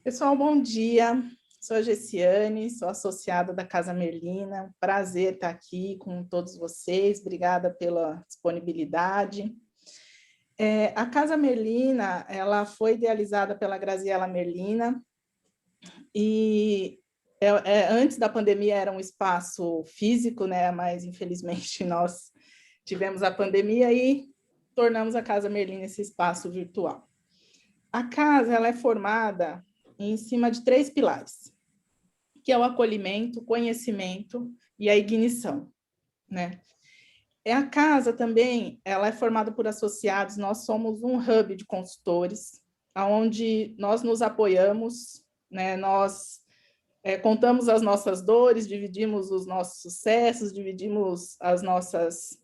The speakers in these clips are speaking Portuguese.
Pessoal, bom dia. Sou a Gessiane, sou associada da Casa Merlina. Prazer estar aqui com todos vocês. Obrigada pela disponibilidade. A Casa Merlina, ela foi idealizada pela Graziella Merlina e antes da pandemia era um espaço físico, né? Mas infelizmente nós tivemos a pandemia e tornamos a Casa Merlina esse espaço virtual. A casa ela é formada em cima de 3 pilares, que é o acolhimento, o conhecimento e a ignição, né? A casa também, ela é formada por associados, nós somos um hub de consultores, onde nós nos apoiamos, né? Nós contamos as nossas dores, dividimos os nossos sucessos, dividimos as nossas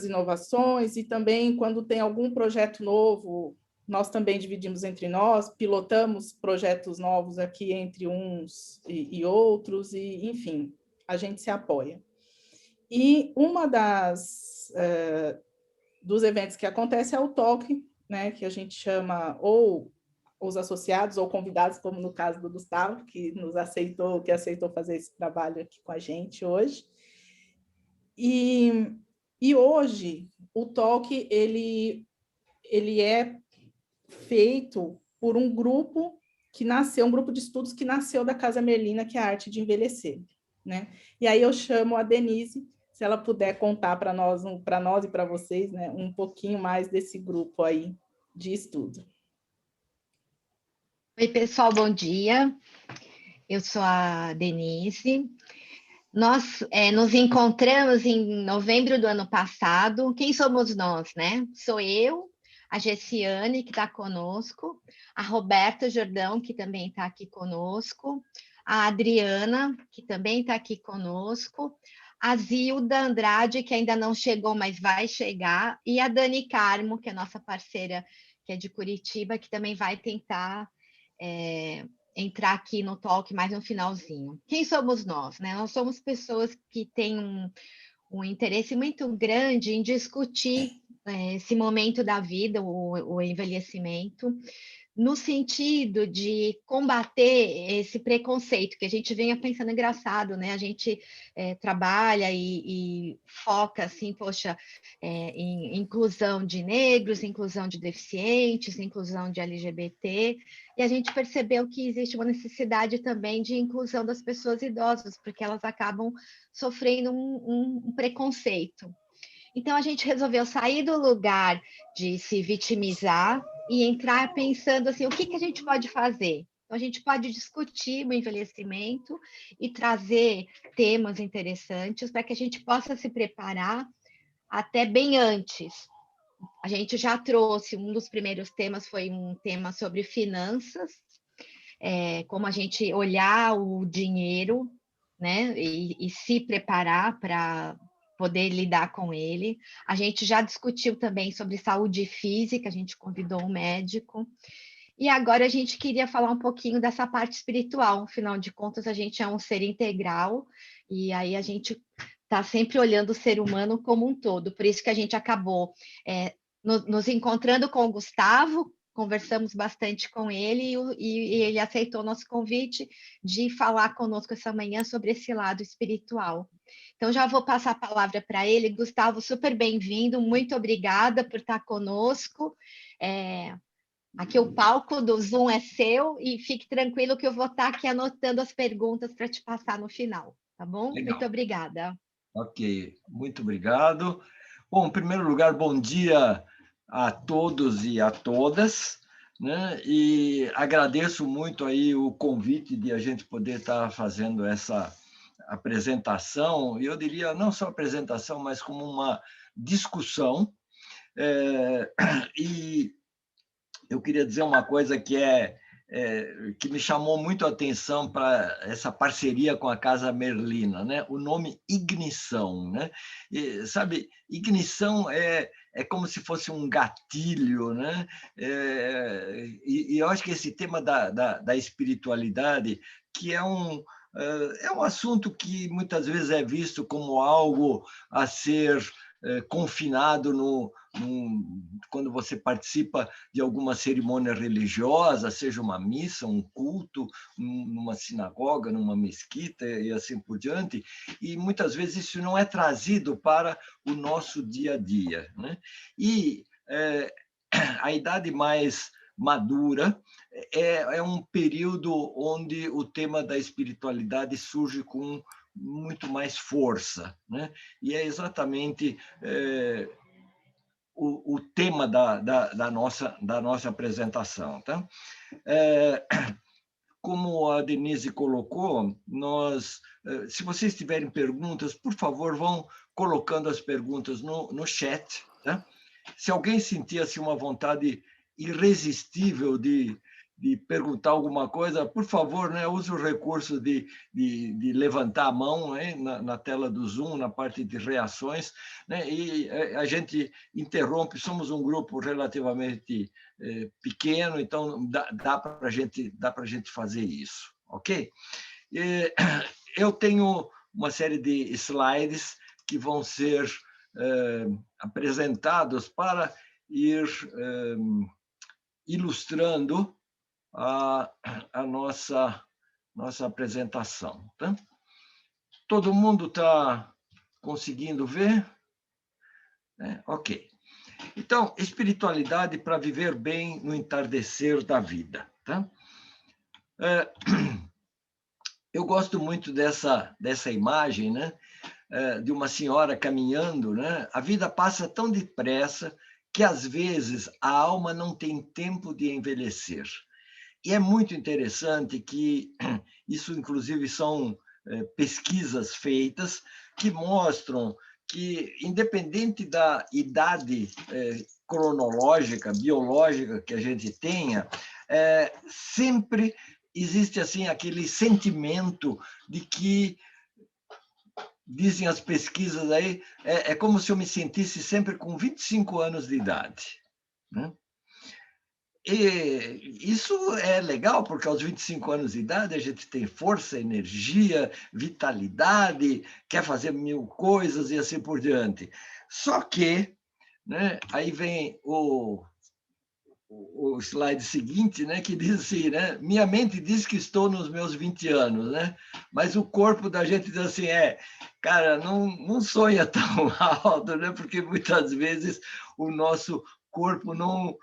inovações, e também quando tem algum projeto novo, nós também dividimos entre nós, pilotamos projetos novos aqui entre uns e outros, e enfim, a gente se apoia. E uma dos eventos que acontece é o Talk, né, que a gente chama ou os associados ou convidados, como no caso do Gustavo, que aceitou fazer esse trabalho aqui com a gente hoje. E hoje, o Talk, ele é feito por um grupo um grupo de estudos que nasceu da Casa Merlina, que é a arte de envelhecer, né? E aí eu chamo a Denise, se ela puder contar para nós e para vocês, né, um pouquinho mais desse grupo aí de estudo. Oi, pessoal, bom dia. Eu sou a Denise. Nós nos encontramos em novembro do ano passado. Quem somos nós, né? Sou eu, a Gessiane, que está conosco, a Roberta Jordão, que também está aqui conosco, a Adriana, que também está aqui conosco, a Zilda Andrade, que ainda não chegou, mas vai chegar, e a Dani Carmo, que é nossa parceira, que é de Curitiba, que também vai tentar entrar aqui no talk mais no finalzinho. Quem somos nós, né? Nós somos pessoas que têm um interesse muito grande em discutir esse momento da vida, o envelhecimento, no sentido de combater esse preconceito que a gente venha pensando engraçado, né? A gente trabalha e foca assim, poxa, em inclusão de negros, inclusão de deficientes, inclusão de LGBT, e a gente percebeu que existe uma necessidade também de inclusão das pessoas idosas, porque elas acabam sofrendo um preconceito. Então, a gente resolveu sair do lugar de se vitimizar e entrar pensando assim, o que a gente pode fazer? Então, a gente pode discutir o envelhecimento e trazer temas interessantes para que a gente possa se preparar até bem antes. A gente já trouxe, um dos primeiros temas foi um tema sobre finanças, como a gente olhar o dinheiro, né, e se preparar para poder lidar com ele. A gente já discutiu também sobre saúde física, a gente convidou um médico. E agora a gente queria falar um pouquinho dessa parte espiritual. Afinal de contas, a gente é um ser integral e aí a gente está sempre olhando o ser humano como um todo. Por isso que a gente acabou nos encontrando com o Gustavo, conversamos bastante com ele e ele aceitou nosso convite de falar conosco essa manhã sobre esse lado espiritual. Então, já vou passar a palavra para ele. Gustavo, super bem-vindo, muito obrigada por estar conosco. Aqui o palco do Zoom é seu e fique tranquilo que eu vou estar aqui anotando as perguntas para te passar no final, tá bom? Legal. Muito obrigada. Ok, muito obrigado. Bom, em primeiro lugar, bom dia a todos e a todas, né? E agradeço muito aí o convite de a gente poder estar fazendo essa apresentação, e eu diria não só apresentação, mas como uma discussão. E eu queria dizer uma coisa que me chamou muito a atenção para essa parceria com a Casa Merlina, né? O nome Ignição, né? E, sabe, ignição é como se fosse um gatilho, né? E eu acho que esse tema da espiritualidade, que é um assunto que muitas vezes é visto como algo a ser confinado quando você participa de alguma cerimônia religiosa, seja uma missa, um culto, numa sinagoga, numa mesquita e assim por diante, e muitas vezes isso não é trazido para o nosso dia a dia, né? E a idade mais madura é um período onde o tema da espiritualidade surge com muito mais força, né? E é exatamente o tema da nossa apresentação. Tá? Como a Denise colocou, se vocês tiverem perguntas, por favor, vão colocando as perguntas no chat. Tá? Se alguém sentir assim, uma vontade irresistível de perguntar alguma coisa, por favor, né, use o recurso de levantar a mão, né, na tela do Zoom, na parte de reações, né, e a gente interrompe. Somos um grupo relativamente pequeno, então dá para a gente fazer isso, ok? Eu tenho uma série de slides que vão ser apresentados para ir ilustrando a nossa apresentação. Tá? Todo mundo está conseguindo ver? Ok. Então, espiritualidade para viver bem no entardecer da vida. Tá? Eu gosto muito dessa imagem, né? De uma senhora caminhando. Né? A vida passa tão depressa que, às vezes, a alma não tem tempo de envelhecer. E é muito interessante que isso, inclusive, são pesquisas feitas que mostram que, independente da idade cronológica, biológica que a gente tenha, sempre existe assim aquele sentimento de que, dizem as pesquisas aí, é como se eu me sentisse sempre com 25 anos de idade. Né? E isso é legal, porque aos 25 anos de idade a gente tem força, energia, vitalidade, quer fazer 1000 coisas e assim por diante. Só que, né, aí vem o slide seguinte, né, que diz assim, né, minha mente diz que estou nos meus 20 anos, né, mas o corpo da gente diz assim, cara, não sonha tão alto, né, porque muitas vezes o nosso corpo não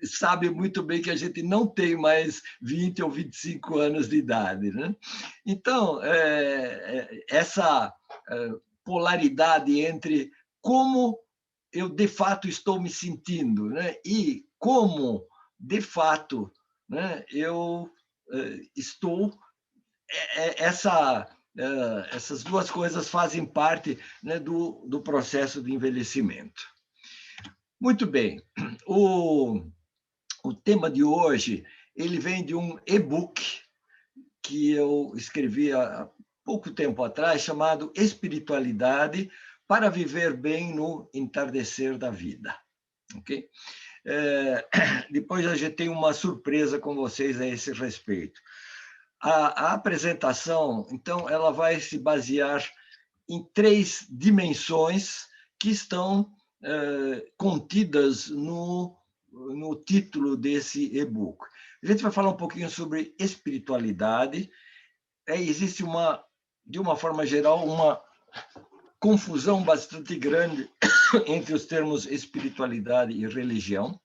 sabe muito bem que a gente não tem mais 20 ou 25 anos de idade. Né? Então, essa polaridade entre como eu, de fato, estou me sentindo, né? E como, de fato, né, eu estou... essas duas coisas fazem parte, né, do processo de envelhecimento. Muito bem. O tema de hoje ele vem de um e-book que eu escrevi há pouco tempo atrás, chamado Espiritualidade para Viver Bem no Entardecer da Vida. Okay? Depois a gente tem uma surpresa com vocês a esse respeito. A apresentação, então, ela vai se basear em 3 dimensões que estão contidas no título desse e-book. A gente vai falar um pouquinho sobre espiritualidade. Existe de uma forma geral, uma confusão bastante grande entre os termos espiritualidade e religião.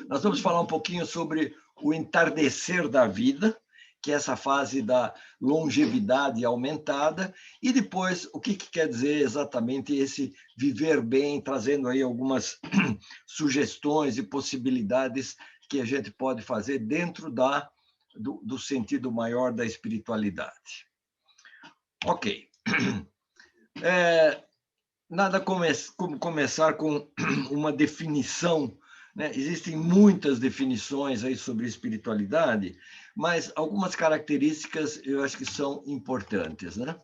Nós vamos falar um pouquinho sobre o entardecer da vida, que é essa fase da longevidade aumentada, e depois o que quer dizer exatamente esse viver bem, trazendo aí algumas sugestões e possibilidades que a gente pode fazer dentro do sentido maior da espiritualidade. Ok. Nada como começar com uma definição. Né? Existem muitas definições aí sobre espiritualidade, mas algumas características eu acho que são importantes. Né?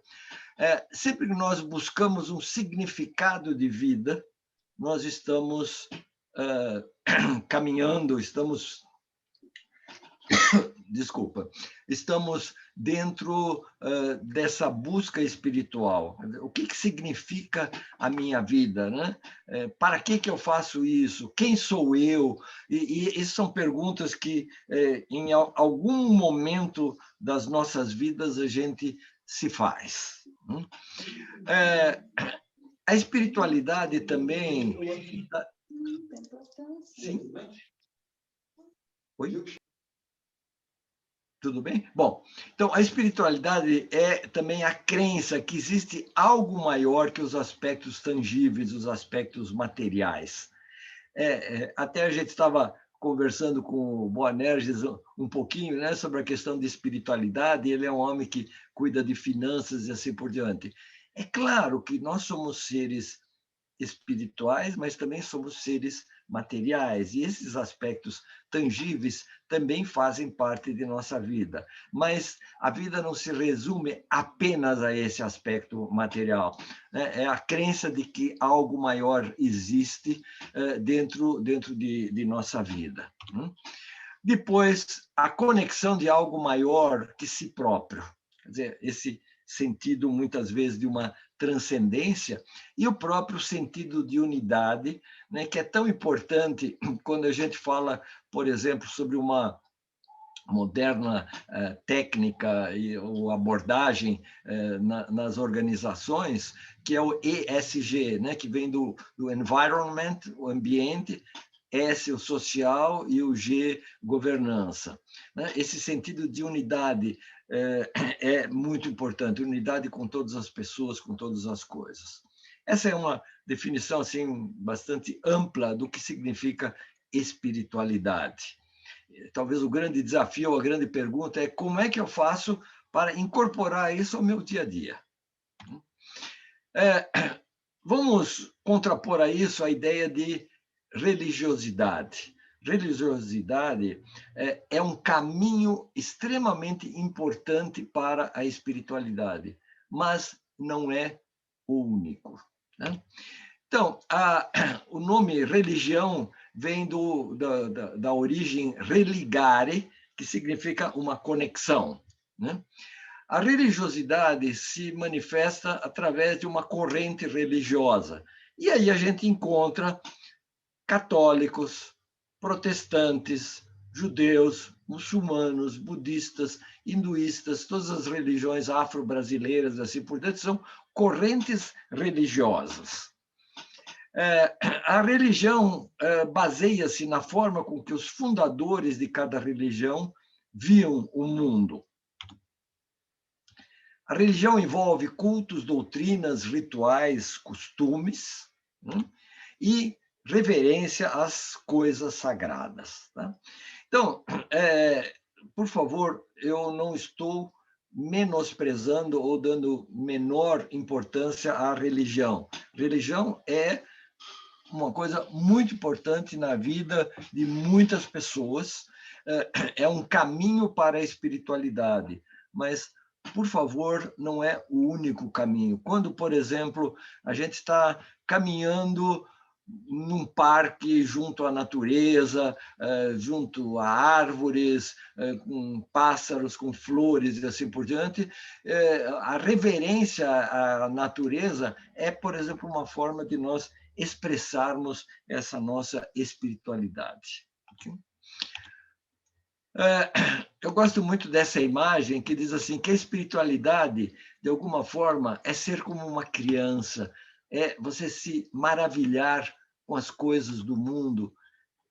Sempre que nós buscamos um significado de vida, nós estamos caminhando, estamos dentro dessa busca espiritual. O que significa a minha vida? Né? Para que eu faço isso? Quem sou eu? E essas são perguntas que, em algum momento das nossas vidas, a gente se faz. A espiritualidade também... Sim. Oi? Tudo bem? Bom, então a espiritualidade é também a crença que existe algo maior que os aspectos tangíveis, os aspectos materiais. Até a gente estava conversando com o Boanerges um pouquinho, né, sobre a questão de espiritualidade. Ele é um homem que cuida de finanças e assim por diante. É claro que nós somos seres espirituais, mas também somos seres materiais, e esses aspectos tangíveis também fazem parte de nossa vida. Mas a vida não se resume apenas a esse aspecto material, né? É a crença de que algo maior existe dentro de nossa vida. Depois, a conexão de algo maior que si próprio. Quer dizer, esse sentido, muitas vezes, de uma transcendência, e o próprio sentido de unidade, né, que é tão importante quando a gente fala, por exemplo, sobre uma moderna técnica ou abordagem nas organizações, que é o ESG, né, que vem do environment, o ambiente, S, o social, e o G, governança. Esse sentido de unidade é muito importante, unidade com todas as pessoas, com todas as coisas. Essa é uma definição assim, bastante ampla do que significa espiritualidade. Talvez o grande desafio, a grande pergunta é como é que eu faço para incorporar isso ao meu dia a dia? Vamos contrapor a isso a ideia de religiosidade. Religiosidade é um caminho extremamente importante para a espiritualidade, mas não é o único, né? Então, o nome religião vem da origem religare, que significa uma conexão, né? A religiosidade se manifesta através de uma corrente religiosa. E aí a gente encontra católicos, protestantes, judeus, muçulmanos, budistas, hinduístas, todas as religiões afro-brasileiras, assim por diante, são correntes religiosas. A religião baseia-se na forma com que os fundadores de cada religião viam o mundo. A religião envolve cultos, doutrinas, rituais, costumes, né? E reverência às coisas sagradas. Tá? Então, por favor, eu não estou menosprezando ou dando menor importância à religião. Religião é uma coisa muito importante na vida de muitas pessoas, é um caminho para a espiritualidade, mas, por favor, não é o único caminho. Quando, por exemplo, a gente está caminhando num parque junto à natureza, junto a árvores, com pássaros, com flores e assim por diante, a reverência à natureza é, por exemplo, uma forma de nós expressarmos essa nossa espiritualidade. Eu gosto muito dessa imagem que diz assim, que a espiritualidade, de alguma forma, é ser como uma criança, é você se maravilhar com as coisas do mundo,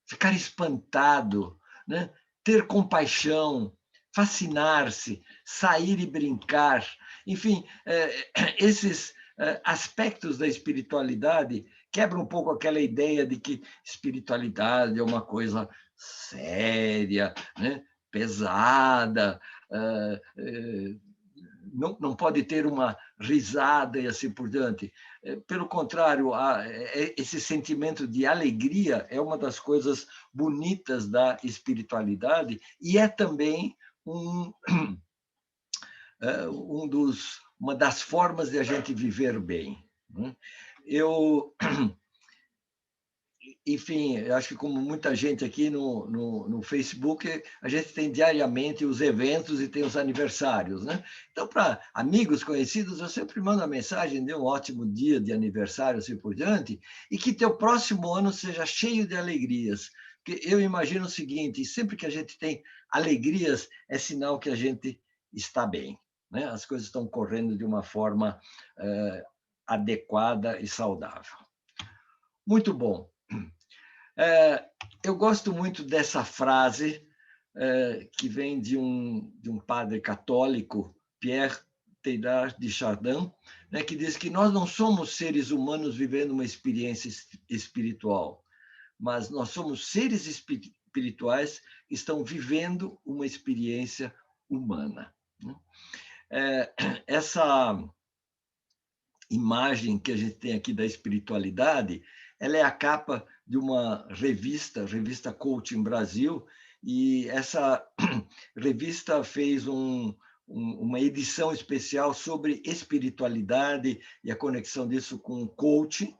ficar espantado, né? Ter compaixão, fascinar-se, sair e brincar. Enfim, esses aspectos da espiritualidade quebram um pouco aquela ideia de que espiritualidade é uma coisa séria, né? Pesada, não pode ter uma risada e assim por diante. Pelo contrário, esse sentimento de alegria é uma das coisas bonitas da espiritualidade e é também uma das formas de a gente viver bem. enfim, eu acho que como muita gente aqui no Facebook, a gente tem diariamente os eventos e tem os aniversários, né? Então, para amigos conhecidos, eu sempre mando a mensagem de um ótimo dia de aniversário, assim por diante, e que teu próximo ano seja cheio de alegrias. Porque eu imagino o seguinte, sempre que a gente tem alegrias, é sinal que a gente está bem, né? As coisas estão correndo de uma forma adequada e saudável. Muito bom. Eu gosto muito dessa frase que vem de um padre católico, Pierre Teilhard de Chardin, né, que diz que nós não somos seres humanos vivendo uma experiência espiritual, mas nós somos seres espirituais que estão vivendo uma experiência humana. Essa imagem que a gente tem aqui da espiritualidade, ela é a capa de uma revista Coaching Brasil, e essa revista fez uma edição especial sobre espiritualidade e a conexão disso com o coaching,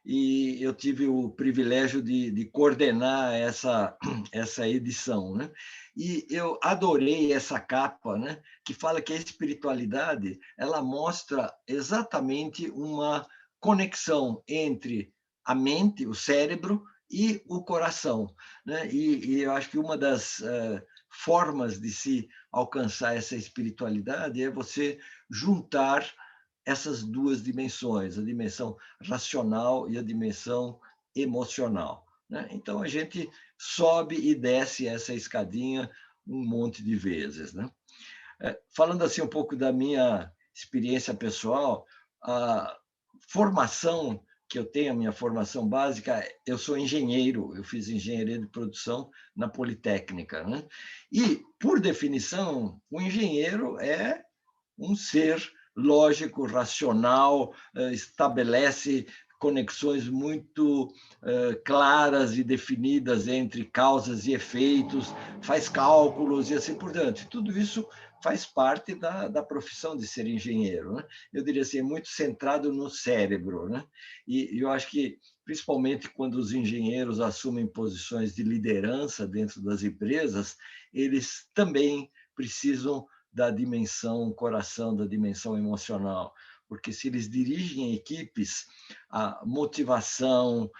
e eu tive o privilégio de coordenar essa edição, né? E eu adorei essa capa, né? Que fala que a espiritualidade ela mostra exatamente uma conexão entre a mente, o cérebro e o coração, né? E eu acho que uma das formas de se alcançar essa espiritualidade é você juntar essas duas dimensões, a dimensão racional e a dimensão emocional, né? Então, a gente sobe e desce essa escadinha um monte de vezes, né? Falando assim um pouco da minha experiência pessoal, a formação que eu tenho, a minha formação básica, eu sou engenheiro, eu fiz engenharia de produção na Politécnica, né? E, por definição, o engenheiro é um ser lógico, racional, estabelece conexões muito claras e definidas entre causas e efeitos, faz cálculos e assim por diante. Tudo isso faz parte da profissão de ser engenheiro, né? Eu diria assim, é muito centrado no cérebro, né? E eu acho que, principalmente quando os engenheiros assumem posições de liderança dentro das empresas, eles também precisam da dimensão coração, da dimensão emocional, porque se eles dirigem equipes, a motivação,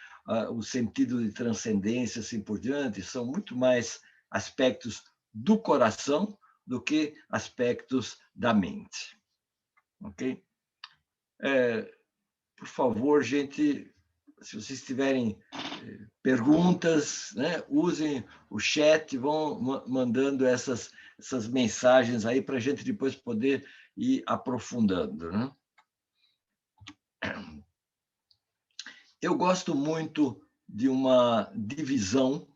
o sentido de transcendência, assim por diante, são muito mais aspectos do coração do que aspectos da mente. Ok? Por favor, gente, se vocês tiverem perguntas, né, usem o chat, vão mandando essas mensagens aí para a gente depois poder ir aprofundando, né? Eu gosto muito de uma divisão,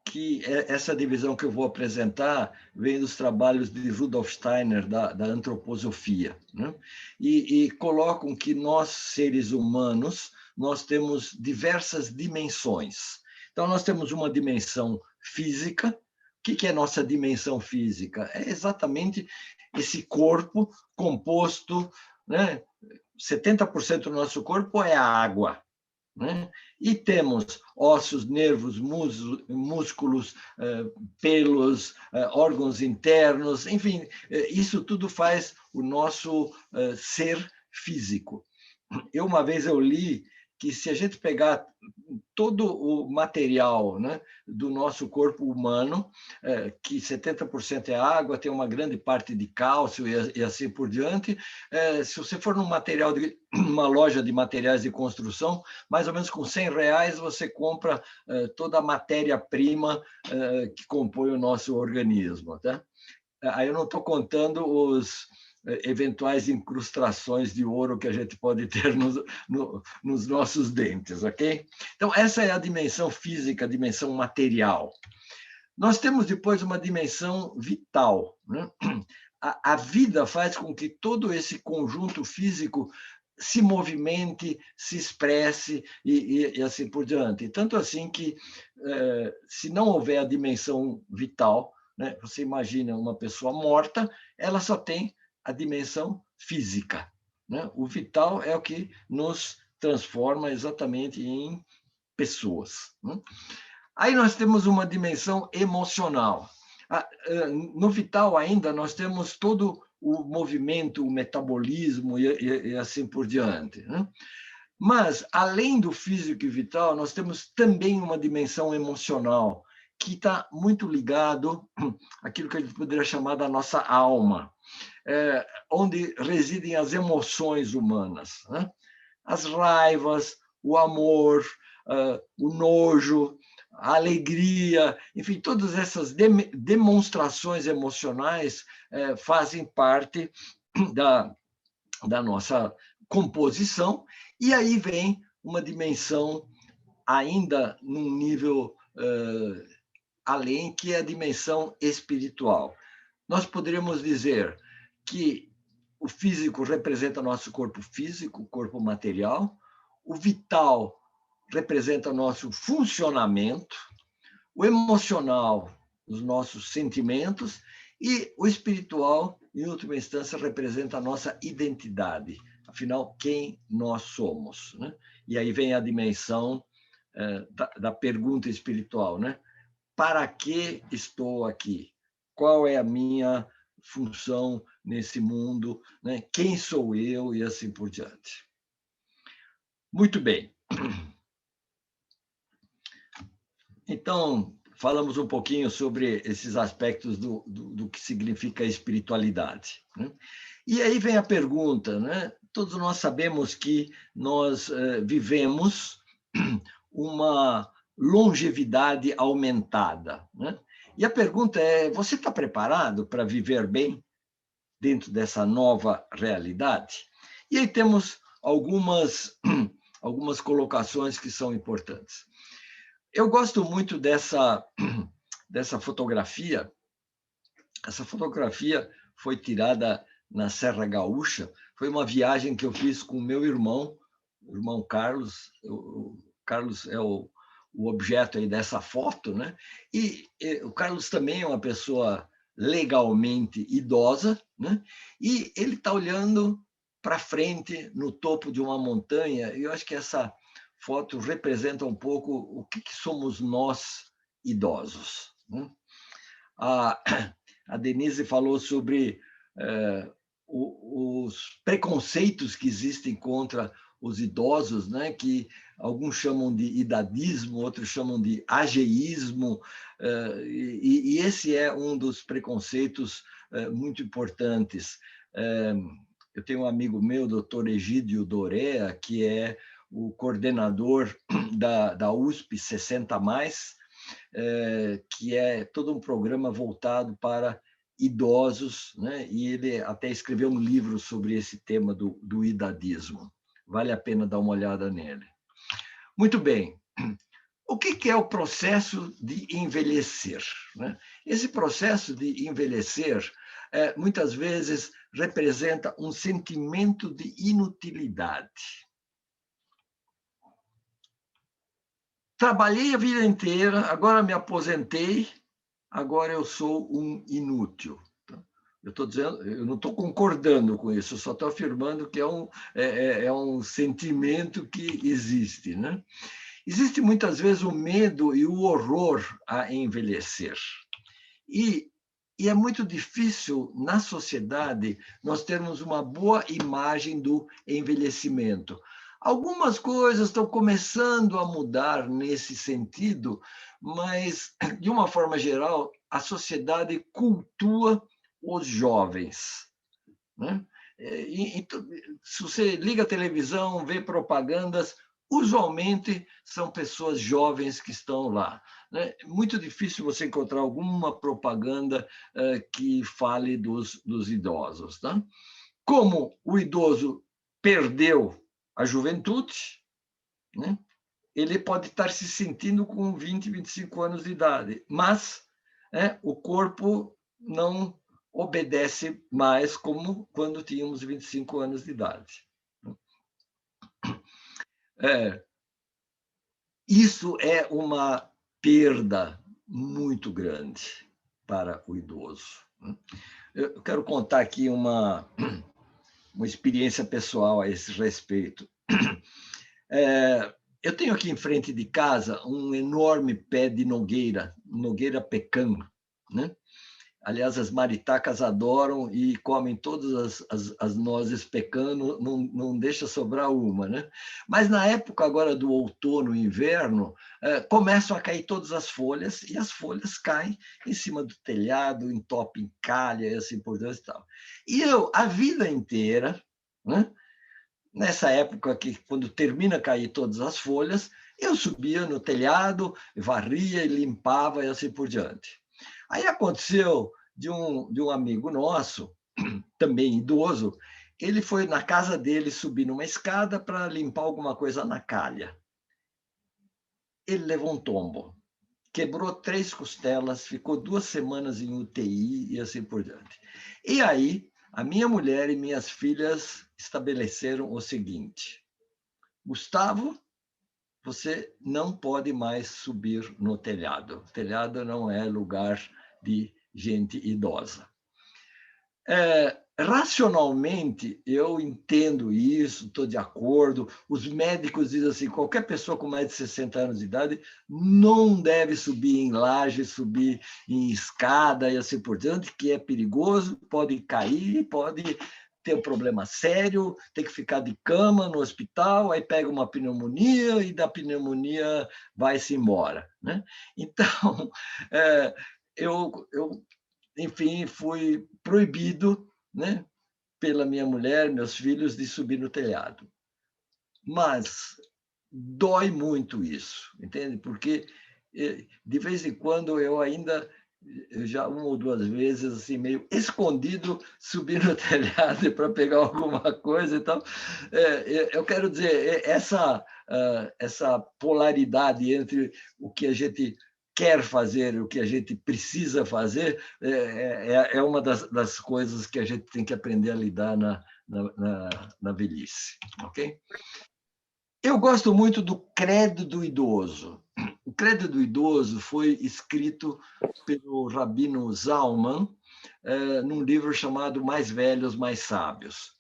que essa divisão que eu vou apresentar vem dos trabalhos de Rudolf Steiner, da antroposofia, né? E colocam que nós, seres humanos, nós temos diversas dimensões. Então, nós temos uma dimensão física. O que é nossa dimensão física? É exatamente esse corpo composto, né? 70% do nosso corpo é água, né? E temos ossos, nervos, músculos, pelos, órgãos internos, enfim, isso tudo faz o nosso ser físico. Uma vez eu li que se a gente pegar todo o material, né, do nosso corpo humano, que 70% é água, tem uma grande parte de cálcio e assim por diante, se você for numa loja de materiais de construção, mais ou menos com R$100 você compra toda a matéria-prima que compõe o nosso organismo, tá? Aí eu não estou contando os eventuais incrustações de ouro que a gente pode ter nos nossos dentes, ok? Então, essa é a dimensão física, a dimensão material. Nós temos depois uma dimensão vital, né? A vida faz com que todo esse conjunto físico se movimente, se expresse e assim por diante. E tanto assim que, se não houver a dimensão vital, né, você imagina uma pessoa morta, ela só tem a dimensão física, né? O vital é o que nos transforma exatamente em pessoas. Aí nós temos uma dimensão emocional. No vital ainda nós temos todo o movimento, o metabolismo e assim por diante. Mas, além do físico e vital, nós temos também uma dimensão emocional, que está muito ligado àquilo que a gente poderia chamar da nossa alma, onde residem as emoções humanas, as raivas, o amor, o nojo, a alegria, enfim, todas essas demonstrações emocionais fazem parte da nossa composição, e aí vem uma dimensão ainda num nível além, que é a dimensão espiritual. Nós poderíamos dizer que o físico representa nosso corpo físico, corpo material, o vital representa nosso funcionamento, o emocional, os nossos sentimentos, e o espiritual, em última instância, representa a nossa identidade. Afinal, quem nós somos? E aí vem a dimensão da pergunta espiritual, Para que estou aqui? Qual é a minha função nesse mundo? Quem sou eu? E assim por diante. Muito bem. Então, falamos um pouquinho sobre esses aspectos do que significa espiritualidade. E aí vem a pergunta, Todos nós sabemos que nós vivemos uma longevidade aumentada. E a pergunta é, você está preparado para viver bem dentro dessa nova realidade? E aí temos algumas colocações que são importantes. Eu gosto muito dessa fotografia. Essa fotografia foi tirada na Serra Gaúcha. Foi uma viagem que eu fiz com o meu irmão, o irmão Carlos. O Carlos é o objeto aí dessa foto, E o Carlos também é uma pessoa legalmente idosa, E ele está olhando para frente no topo de uma montanha. E eu acho que essa foto representa um pouco o que somos nós idosos. A Denise falou sobre os preconceitos que existem contra os idosos, que alguns chamam de idadismo, outros chamam de ageísmo, e esse é um dos preconceitos muito importantes. Eu tenho um amigo meu, doutor Egídio Dorea, que é o coordenador da USP 60+, que é todo um programa voltado para idosos, E ele até escreveu um livro sobre esse tema do idadismo. Vale a pena dar uma olhada nele. Muito bem. O que é o processo de envelhecer? Esse processo de envelhecer, muitas vezes, representa um sentimento de inutilidade. Trabalhei a vida inteira, agora me aposentei, agora eu sou um inútil. Eu estou dizendo, eu não estou concordando com isso, eu só estou afirmando que é um sentimento que existe. Existe muitas vezes o medo e o horror a envelhecer. E é muito difícil, na sociedade, nós termos uma boa imagem do envelhecimento. Algumas coisas estão começando a mudar nesse sentido, mas, de uma forma geral, a sociedade cultua os jovens. Se você liga a televisão, vê propagandas, usualmente são pessoas jovens que estão lá. É muito difícil você encontrar alguma propaganda que fale dos idosos. Como o idoso perdeu a juventude, ele pode estar se sentindo com 20, 25 anos de idade, mas o corpo não obedece mais como quando tínhamos 25 anos de idade. Isso é uma perda muito grande para o idoso. Eu quero contar aqui uma experiência pessoal a esse respeito. Eu tenho aqui em frente de casa um enorme pé de nogueira pecan, né? Aliás, as maritacas adoram e comem todas as nozes pecan, não deixa sobrar uma, né? Mas na época agora do outono e inverno, começam a cair todas as folhas, e as folhas caem em cima do telhado, entopem calha e assim por diante e tal. E eu, a vida inteira, né? Nessa época, quando termina a cair todas as folhas, eu subia no telhado, varria e limpava e assim por diante. Aí aconteceu de um amigo nosso, também idoso, ele foi na casa dele subir numa escada para limpar alguma coisa na calha. Ele levou um tombo, quebrou 3 costelas, ficou 2 semanas em UTI e assim por diante. E aí, a minha mulher e minhas filhas estabeleceram o seguinte: Gustavo, você não pode mais subir no telhado. O telhado não é lugar de gente idosa. Racionalmente, eu entendo isso, estou de acordo. Os médicos dizem assim, qualquer pessoa com mais de 60 anos de idade não deve subir em laje, subir em escada e assim por diante, que é perigoso, pode cair, pode ter um problema sério, tem que ficar de cama no hospital, aí pega uma pneumonia e da pneumonia vai-se embora, né? Então, enfim, fui proibido, né, pela minha mulher, meus filhos, de subir no telhado. Mas dói muito isso, entende? Porque de vez em quando eu ainda, já 1 ou 2 vezes, assim, meio escondido, subi no telhado para pegar alguma coisa e tal. Eu quero dizer, essa polaridade entre o que a gente quer fazer e o que a gente precisa fazer é uma das coisas que a gente tem que aprender a lidar na velhice, ok? Eu gosto muito do Credo do Idoso. O Credo do Idoso foi escrito pelo Rabino Zalman, num livro chamado Mais Velhos, Mais Sábios.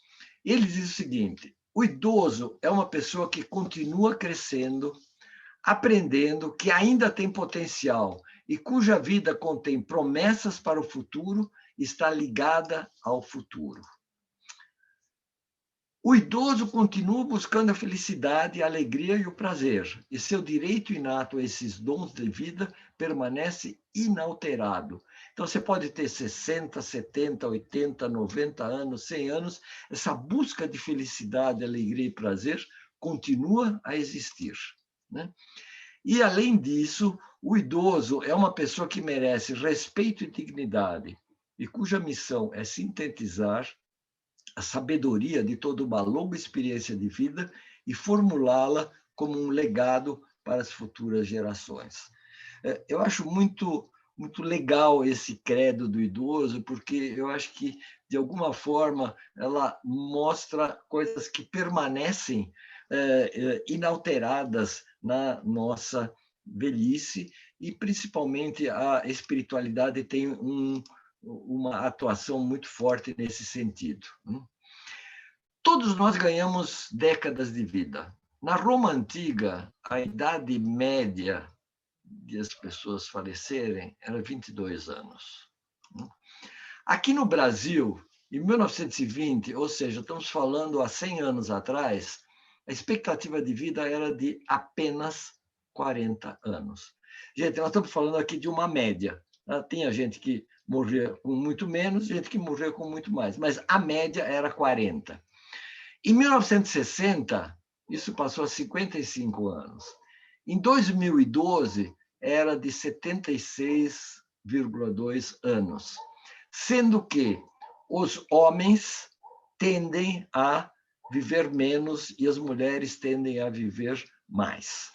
Ele diz o seguinte: o idoso é uma pessoa que continua crescendo, aprendendo, que ainda tem potencial e cuja vida contém promessas para o futuro, está ligada ao futuro. O idoso continua buscando a felicidade, a alegria e o prazer, e seu direito inato a esses dons de vida permanece inalterado. Então, você pode ter 60, 70, 80, 90 anos, 100 anos, essa busca de felicidade, alegria e prazer continua a existir, né? E, além disso, o idoso é uma pessoa que merece respeito e dignidade, e cuja missão é sintetizar a sabedoria de toda uma longa experiência de vida e formulá-la como um legado para as futuras gerações. Eu acho muito legal esse credo do idoso, porque eu acho que, de alguma forma, ela mostra coisas que permanecem inalteradas na nossa velhice, e, principalmente, a espiritualidade tem uma atuação muito forte nesse sentido. Todos nós ganhamos décadas de vida. Na Roma Antiga, a idade média de as pessoas falecerem era 22 anos. Aqui no Brasil, em 1920, ou seja, estamos falando há 100 anos atrás, a expectativa de vida era de apenas 40 anos. Gente, nós estamos falando aqui de uma média. Tinha gente que morria com muito menos, gente que morria com muito mais, mas a média era 40. Em 1960, isso passou a 55 anos. Em 2012, era de 76,2 anos, sendo que os homens tendem a viver menos e as mulheres tendem a viver mais.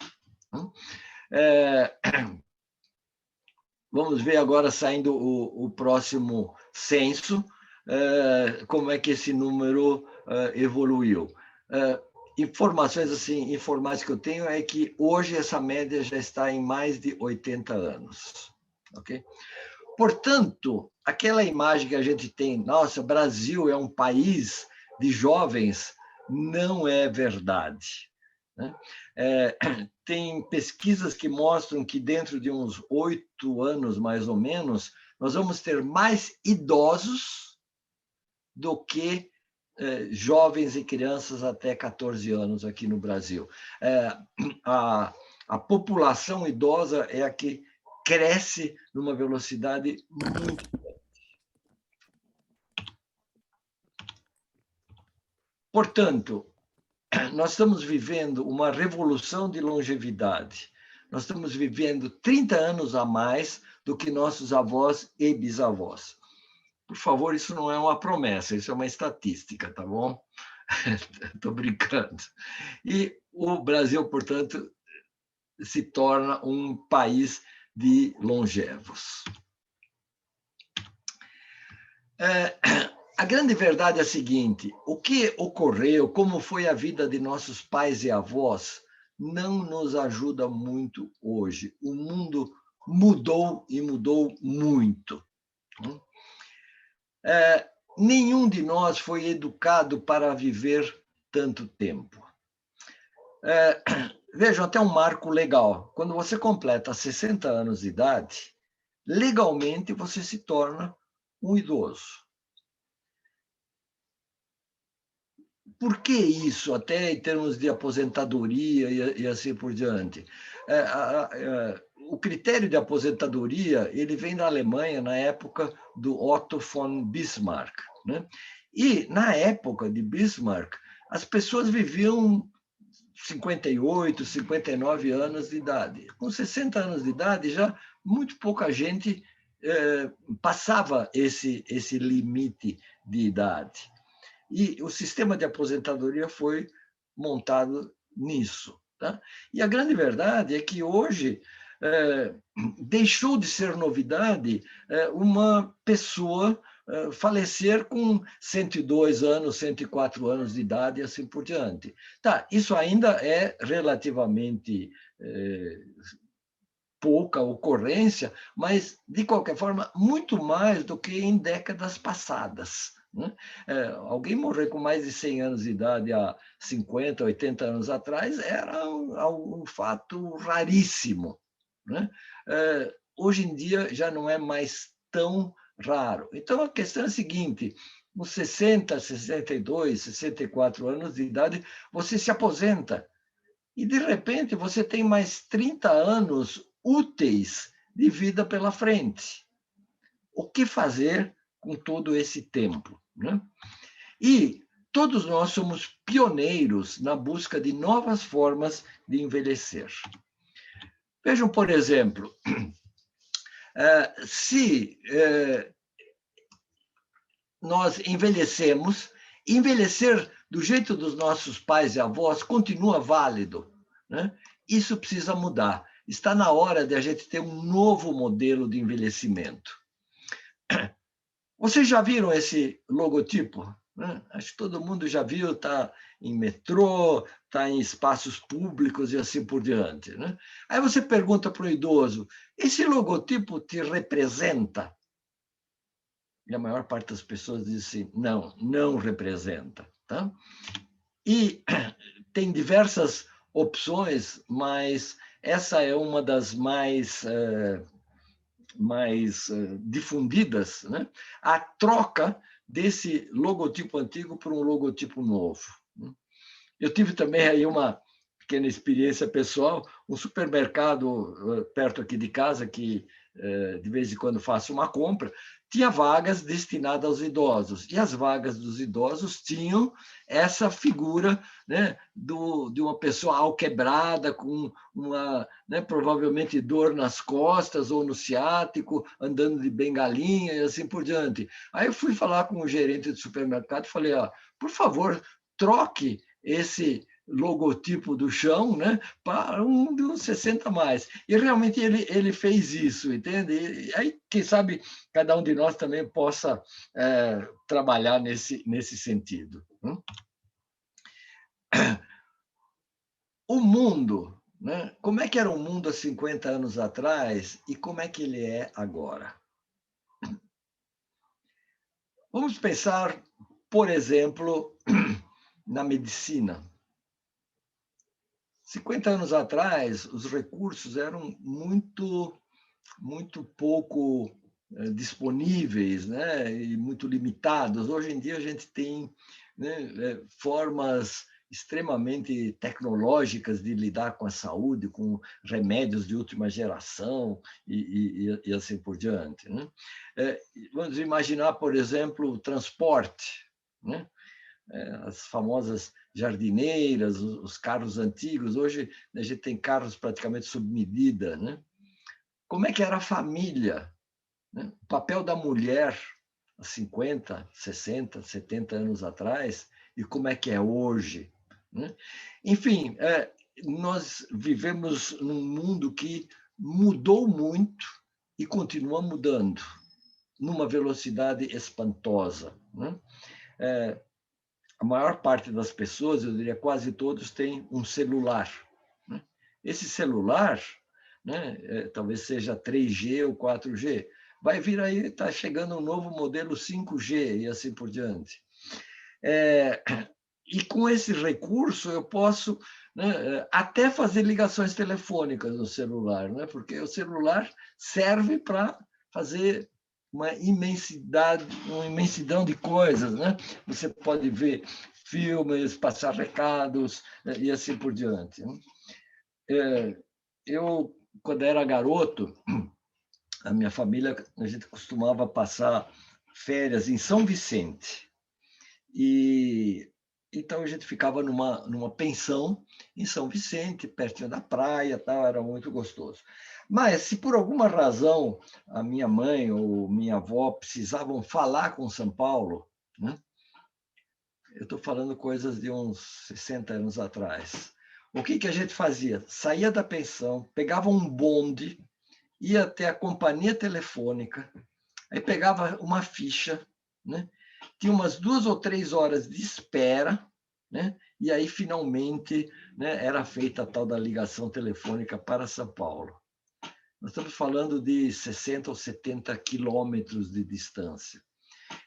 Vamos ver agora, saindo o próximo censo, como é que esse número evoluiu. Informações assim, informais que eu tenho é que hoje essa média já está em mais de 80 anos. Okay? Portanto, aquela imagem que a gente tem, nossa, o Brasil é um país de jovens, não é verdade. né? Tem pesquisas que mostram que dentro de uns 8 anos, mais ou menos, nós vamos ter mais idosos do que jovens e crianças até 14 anos aqui no Brasil. A população idosa é a que cresce numa velocidade muito grande. Portanto, nós estamos vivendo uma revolução de longevidade. Nós estamos vivendo 30 anos a mais do que nossos avós e bisavós. Por favor, isso não é uma promessa, isso é uma estatística, tá bom? Estou brincando. E o Brasil, portanto, se torna um país de longevos. A grande verdade é a seguinte: o que ocorreu, como foi a vida de nossos pais e avós, não nos ajuda muito hoje. O mundo mudou e mudou muito. Nenhum de nós foi educado para viver tanto tempo. Vejam, até um marco legal. Quando você completa 60 anos de idade, legalmente você se torna um idoso. Por que isso, até em termos de aposentadoria e assim por diante? O critério de aposentadoria ele vem da Alemanha na época do Otto von Bismarck, né? E, na época de Bismarck, as pessoas viviam 58, 59 anos de idade. Com 60 anos de idade, já muito pouca gente passava esse limite de idade. E o sistema de aposentadoria foi montado nisso. Tá? E a grande verdade é que hoje deixou de ser novidade uma pessoa falecer com 102 anos, 104 anos de idade e assim por diante. Tá, isso ainda é relativamente pouca ocorrência, mas, de qualquer forma, muito mais do que em décadas passadas. Né? Alguém morrer com mais de 100 anos de idade há 50, 80 anos atrás era um fato raríssimo. Né? Hoje em dia já não é mais tão raro. Então, a questão é a seguinte: com 60, 62, 64 anos de idade, você se aposenta. E, de repente, você tem mais 30 anos úteis de vida pela frente. O que fazer com todo esse tempo? Né? E todos nós somos pioneiros na busca de novas formas de envelhecer. Vejam, por exemplo, se nós envelhecemos, envelhecer do jeito dos nossos pais e avós continua válido, né? Isso precisa mudar. Está na hora de a gente ter um novo modelo de envelhecimento. Vocês já viram esse logotipo? Acho que todo mundo já viu, está em metrô, está em espaços públicos e assim por diante. Né? Aí você pergunta para o idoso: esse logotipo te representa? E a maior parte das pessoas diz assim: não, não representa. Tá? E tem diversas opções, mas essa é uma das mais difundidas, né? A troca desse logotipo antigo por um logotipo novo. Eu tive também aí uma pequena experiência pessoal, um supermercado perto aqui de casa, que de vez em quando faço uma compra, tinha vagas destinadas aos idosos, e as vagas dos idosos tinham essa figura, né, de uma pessoa alquebrada, com uma, né, provavelmente dor nas costas ou no ciático, andando de bengalinha e assim por diante. Aí eu fui falar com o gerente do supermercado e falei: por favor, troque esse logotipo do chão, né, para um dos 60 mais. E realmente ele fez isso, entende? E aí, quem sabe, cada um de nós também possa trabalhar nesse sentido. O mundo, né? Como é que era o mundo há 50 anos atrás e como é que ele é agora? Vamos pensar, por exemplo, na medicina. 50 anos atrás, os recursos eram muito pouco disponíveis, né? E muito limitados. Hoje em dia a gente tem, né, formas extremamente tecnológicas de lidar com a saúde, com remédios de última geração e assim por diante, né? Vamos imaginar, por exemplo, o transporte, né? As famosas jardineiras, os carros antigos. Hoje a gente tem carros praticamente sob medida, né? Como é que era a família, né? O papel da mulher há 50, 60, 70 anos atrás e como é que é hoje, né? Enfim, nós vivemos num mundo que mudou muito e continua mudando numa velocidade espantosa, né? A maior parte das pessoas, eu diria quase todos, tem um celular, né? Esse celular, né, talvez seja 3G ou 4G, vai vir aí, está chegando um novo modelo 5G e assim por diante. E com esse recurso eu posso, né, até fazer ligações telefônicas no celular, né, porque o celular serve para fazer uma imensidão de coisas, né? Você pode ver filmes, passar recados e assim por diante. Eu, quando era garoto, a minha família, a gente costumava passar férias em São Vicente. E então a gente ficava numa pensão em São Vicente, pertinho da praia, tal, era muito gostoso. Mas se por alguma razão a minha mãe ou minha avó precisavam falar com São Paulo, né? Eu estou falando coisas de uns 60 anos atrás. O que a gente fazia? Saía da pensão, pegava um bonde, ia até a companhia telefônica, aí pegava uma ficha, né? Tinha umas 2 ou 3 horas de espera, né? E aí, finalmente, né, era feita a tal da ligação telefônica para São Paulo. Nós estamos falando de 60 ou 70 quilômetros de distância.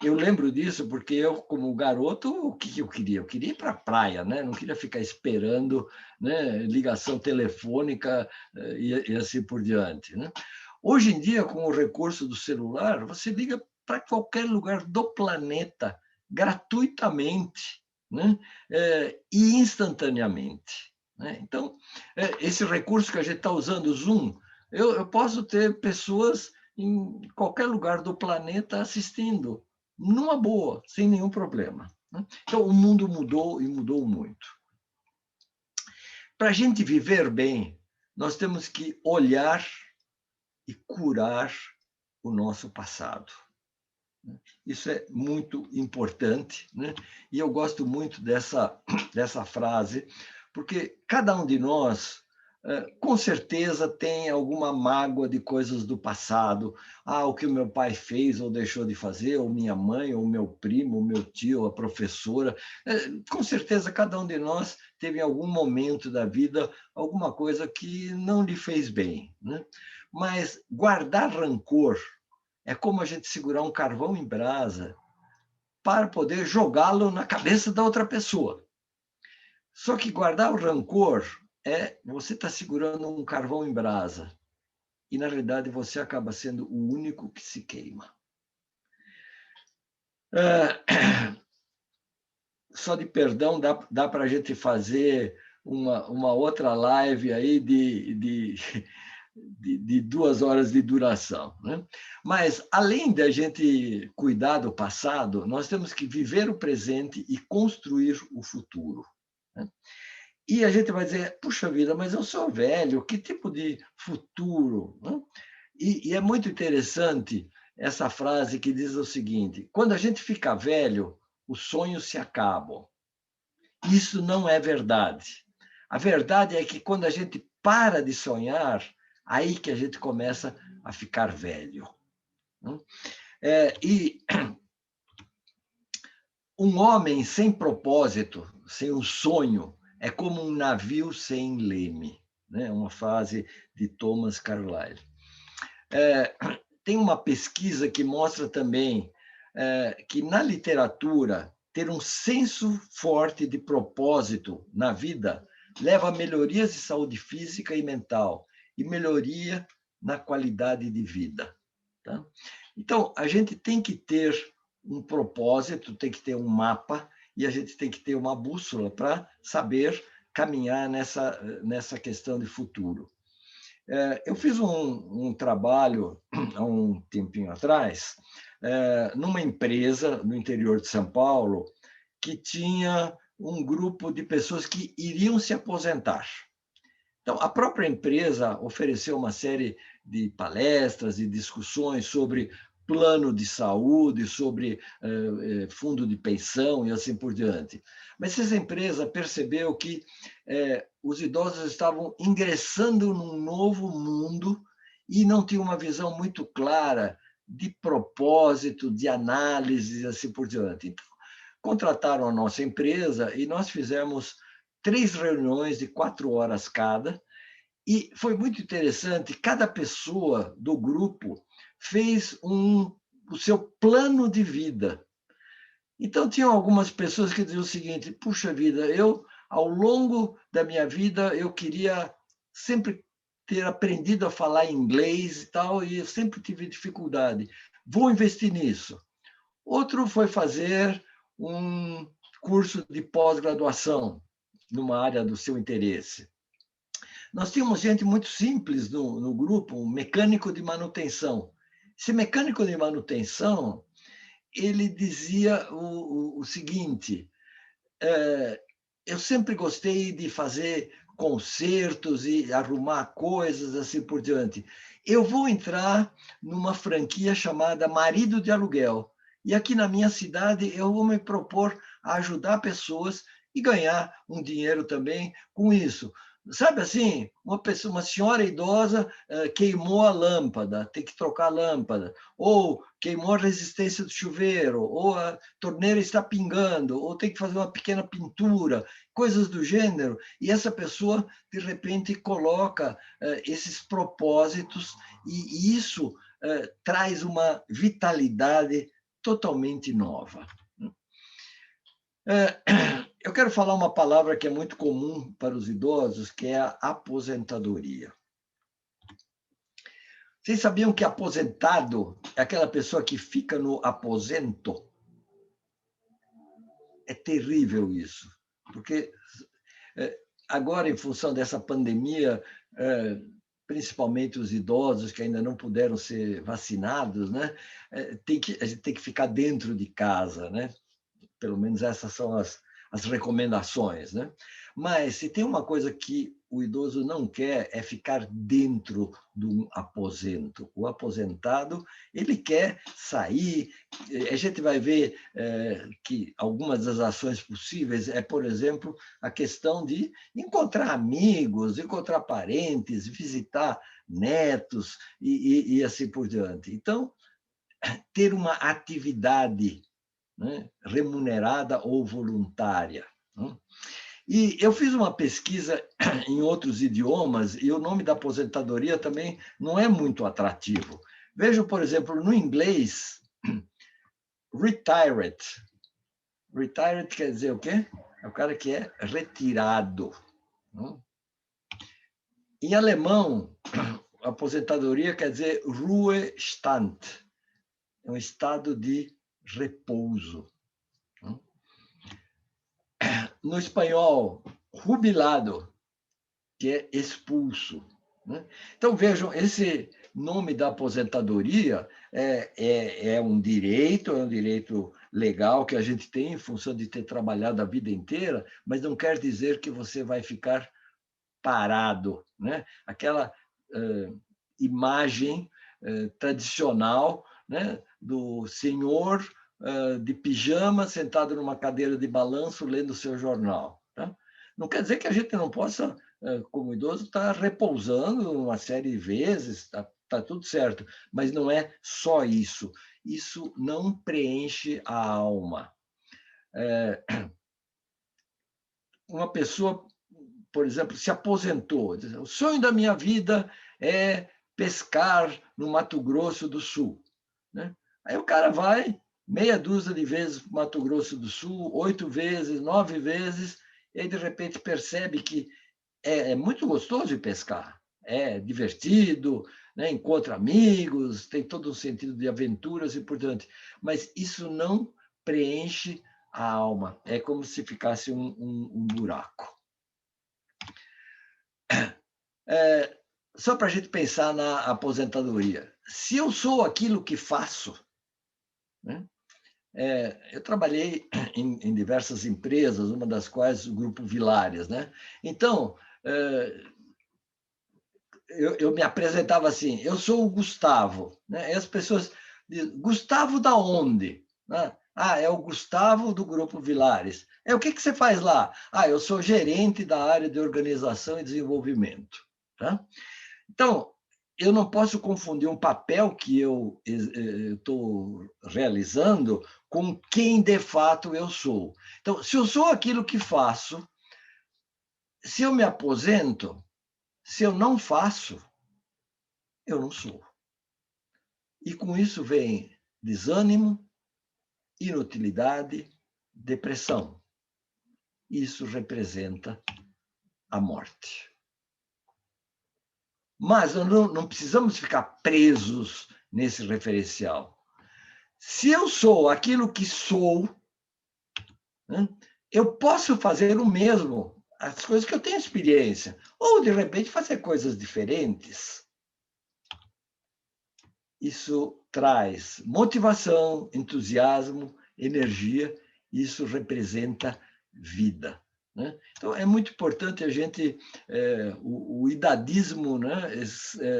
Eu lembro disso porque eu, como garoto, o que eu queria? Eu queria ir para a praia, né? Não queria ficar esperando, né, ligação telefônica e assim por diante, né? Hoje em dia, com o recurso do celular, você liga para qualquer lugar do planeta gratuitamente, né? E instantaneamente, né? Então, esse recurso que a gente está usando, o Zoom, eu posso ter pessoas em qualquer lugar do planeta assistindo, numa boa, sem nenhum problema, né? Então, o mundo mudou e mudou muito. Para a gente viver bem, nós temos que olhar e curar o nosso passado. Isso é muito importante, né? E eu gosto muito dessa frase, porque cada um de nós, com certeza, tem alguma mágoa de coisas do passado. O que o meu pai fez ou deixou de fazer, ou minha mãe, ou meu primo, ou meu tio, ou a professora. Com certeza, cada um de nós teve em algum momento da vida alguma coisa que não lhe fez bem, né? Mas guardar rancor é como a gente segurar um carvão em brasa para poder jogá-lo na cabeça da outra pessoa. Só que guardar o rancor você está segurando um carvão em brasa e, na realidade, você acaba sendo o único que se queima. Só de perdão, dá para a gente fazer uma outra live aí de 2 horas de duração, né? Mas, além da gente cuidar do passado, nós temos que viver o presente e construir o futuro, né? E a gente vai dizer, puxa vida, mas eu sou velho, que tipo de futuro, né? E é muito interessante essa frase que diz o seguinte: quando a gente fica velho, os sonhos se acabam. Isso não é verdade. A verdade é que quando a gente para de sonhar, aí que a gente começa a ficar velho. E um homem sem propósito, sem um sonho, é como um navio sem leme, né? Uma frase de Thomas Carlyle. Tem uma pesquisa que mostra também que, na literatura, ter um senso forte de propósito na vida leva a melhorias de saúde física e mental e melhoria na qualidade de vida. Tá? Então, a gente tem que ter um propósito, tem que ter um mapa e a gente tem que ter uma bússola para saber caminhar nessa questão de futuro. Eu fiz um trabalho há um tempinho atrás, numa empresa no interior de São Paulo, que tinha um grupo de pessoas que iriam se aposentar. Então, a própria empresa ofereceu uma série de palestras e discussões sobre plano de saúde, sobre fundo de pensão e assim por diante. Mas essa empresa percebeu que os idosos estavam ingressando num novo mundo e não tinham uma visão muito clara de propósito, de análise e assim por diante. Então, contrataram a nossa empresa e nós fizemos 3 reuniões de 4 horas cada, e foi muito interessante, cada pessoa do grupo fez o seu plano de vida. Então, tinham algumas pessoas que diziam o seguinte: puxa vida, eu, ao longo da minha vida, eu queria sempre ter aprendido a falar inglês e tal, e eu sempre tive dificuldade. Vou investir nisso. Outro foi fazer um curso de pós-graduação numa área do seu interesse. Nós tínhamos gente muito simples no grupo, um mecânico de manutenção. Esse mecânico de manutenção, ele dizia o seguinte: eu sempre gostei de fazer concertos e arrumar coisas assim por diante. Eu vou entrar numa franquia chamada Marido de Aluguel. E aqui na minha cidade eu vou me propor a ajudar pessoas e ganhar um dinheiro também com isso. Sabe assim, uma senhora idosa queimou a lâmpada, tem que trocar a lâmpada, ou queimou a resistência do chuveiro, ou a torneira está pingando, ou tem que fazer uma pequena pintura, coisas do gênero, e essa pessoa, de repente, coloca esses propósitos, e isso traz uma vitalidade totalmente nova. Eu quero falar uma palavra que é muito comum para os idosos, que é a aposentadoria. Vocês sabiam que aposentado é aquela pessoa que fica no aposento? É terrível isso, porque agora, em função dessa pandemia, principalmente os idosos que ainda não puderam ser vacinados, né, a gente tem que ficar dentro de casa, né? Pelo menos essas são as recomendações, né? Mas se tem uma coisa que o idoso não quer é ficar dentro de um aposento. O aposentado, ele quer sair. A gente vai ver que algumas das ações possíveis é, por exemplo, a questão de encontrar amigos, encontrar parentes, visitar netos e assim por diante. Então, ter uma atividade, né, remunerada ou voluntária. Né? E eu fiz uma pesquisa em outros idiomas e o nome da aposentadoria também não é muito atrativo. Vejam, por exemplo, no inglês, retired. Retired quer dizer o quê? É o cara que é retirado. Né? Em alemão, aposentadoria quer dizer Ruhestand. É um estado de repouso. No espanhol, jubilado, que é expulso. Então, vejam, esse nome da aposentadoria é um direito legal que a gente tem em função de ter trabalhado a vida inteira, mas não quer dizer que você vai ficar parado. Né? Aquela imagem tradicional, né, do senhor de pijama, sentado numa cadeira de balanço, lendo o seu jornal. Tá? Não quer dizer que a gente não possa, como idoso, estar repousando uma série de vezes, está tudo certo, mas não é só isso. Isso não preenche a alma. Uma pessoa, por exemplo, se aposentou, o sonho da minha vida é pescar no Mato Grosso do Sul. Né? Aí o cara vai meia dúzia de vezes para o Mato Grosso do Sul, 8 vezes, 9 vezes, e aí, de repente, percebe que é muito gostoso de pescar, é divertido, né? Encontra amigos, tem todo um sentido de aventuras e por diante, mas isso não preenche a alma, é como se ficasse um buraco. Só para a gente pensar na aposentadoria. Se eu sou aquilo que faço, né? Eu trabalhei em diversas empresas, uma das quais o Grupo Vilares, né? Então, eu me apresentava assim, eu sou o Gustavo, né? E as pessoas dizem, Gustavo da onde? Né? Ah, é o Gustavo do Grupo Vilares. O que você faz lá? Ah, eu sou gerente da área de organização e desenvolvimento. Tá? Então, eu não posso confundir um papel que eu estou realizando com quem de fato eu sou. Então, se eu sou aquilo que faço, se eu me aposento, se eu não faço, eu não sou. E com isso vem desânimo, inutilidade, depressão. Isso representa a morte. Mas não precisamos ficar presos nesse referencial. Se eu sou aquilo que sou, né, eu posso fazer o mesmo, as coisas que eu tenho experiência, ou, de repente, fazer coisas diferentes. Isso traz motivação, entusiasmo, energia, isso representa vida. Né? Então, é muito importante a gente, o idadismo, né,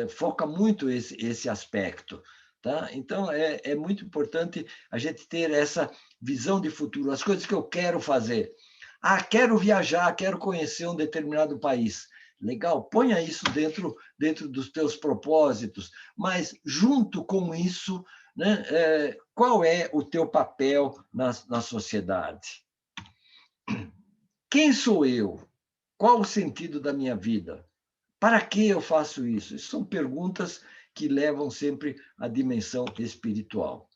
foca muito esse aspecto. Tá? Então, é muito importante a gente ter essa visão de futuro, as coisas que eu quero fazer. Ah, quero viajar, quero conhecer um determinado país. Legal, ponha isso dentro dos teus propósitos, mas junto com isso, né, qual é o teu papel na sociedade? Quem sou eu? Qual o sentido da minha vida? Para que eu faço isso? Isso são perguntas que levam sempre à dimensão espiritual.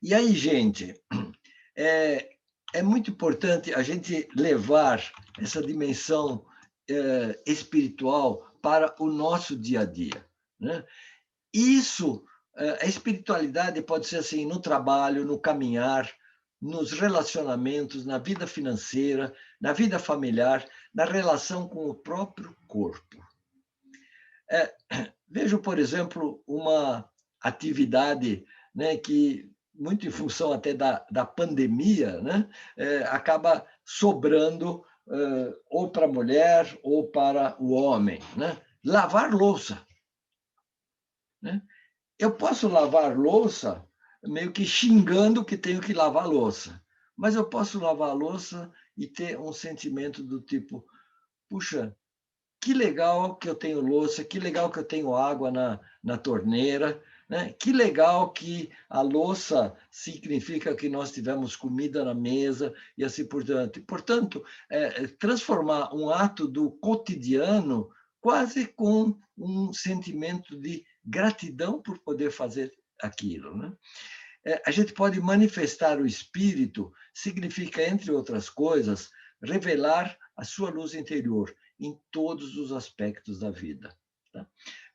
E aí, gente, é muito importante a gente levar essa dimensão espiritual para o nosso dia a dia. Né? Isso, a espiritualidade pode ser assim no trabalho, no caminhar, nos relacionamentos, na vida financeira, na vida familiar, na relação com o próprio corpo. Vejo, por exemplo, uma atividade, né, que, muito em função até da pandemia, né, acaba sobrando ou para a mulher ou para o homem, né? Lavar louça. Né? Eu posso lavar louça meio que xingando que tenho que lavar louça, mas eu posso lavar louça e ter um sentimento do tipo, puxa, que legal que eu tenho louça, que legal que eu tenho água na torneira, né? Que legal que a louça significa que nós tivemos comida na mesa e assim por diante. Portanto, transformar um ato do cotidiano quase com um sentimento de gratidão por poder fazer aquilo. Né? A gente pode manifestar o espírito, significa, entre outras coisas, revelar a sua luz interior em todos os aspectos da vida. Tá?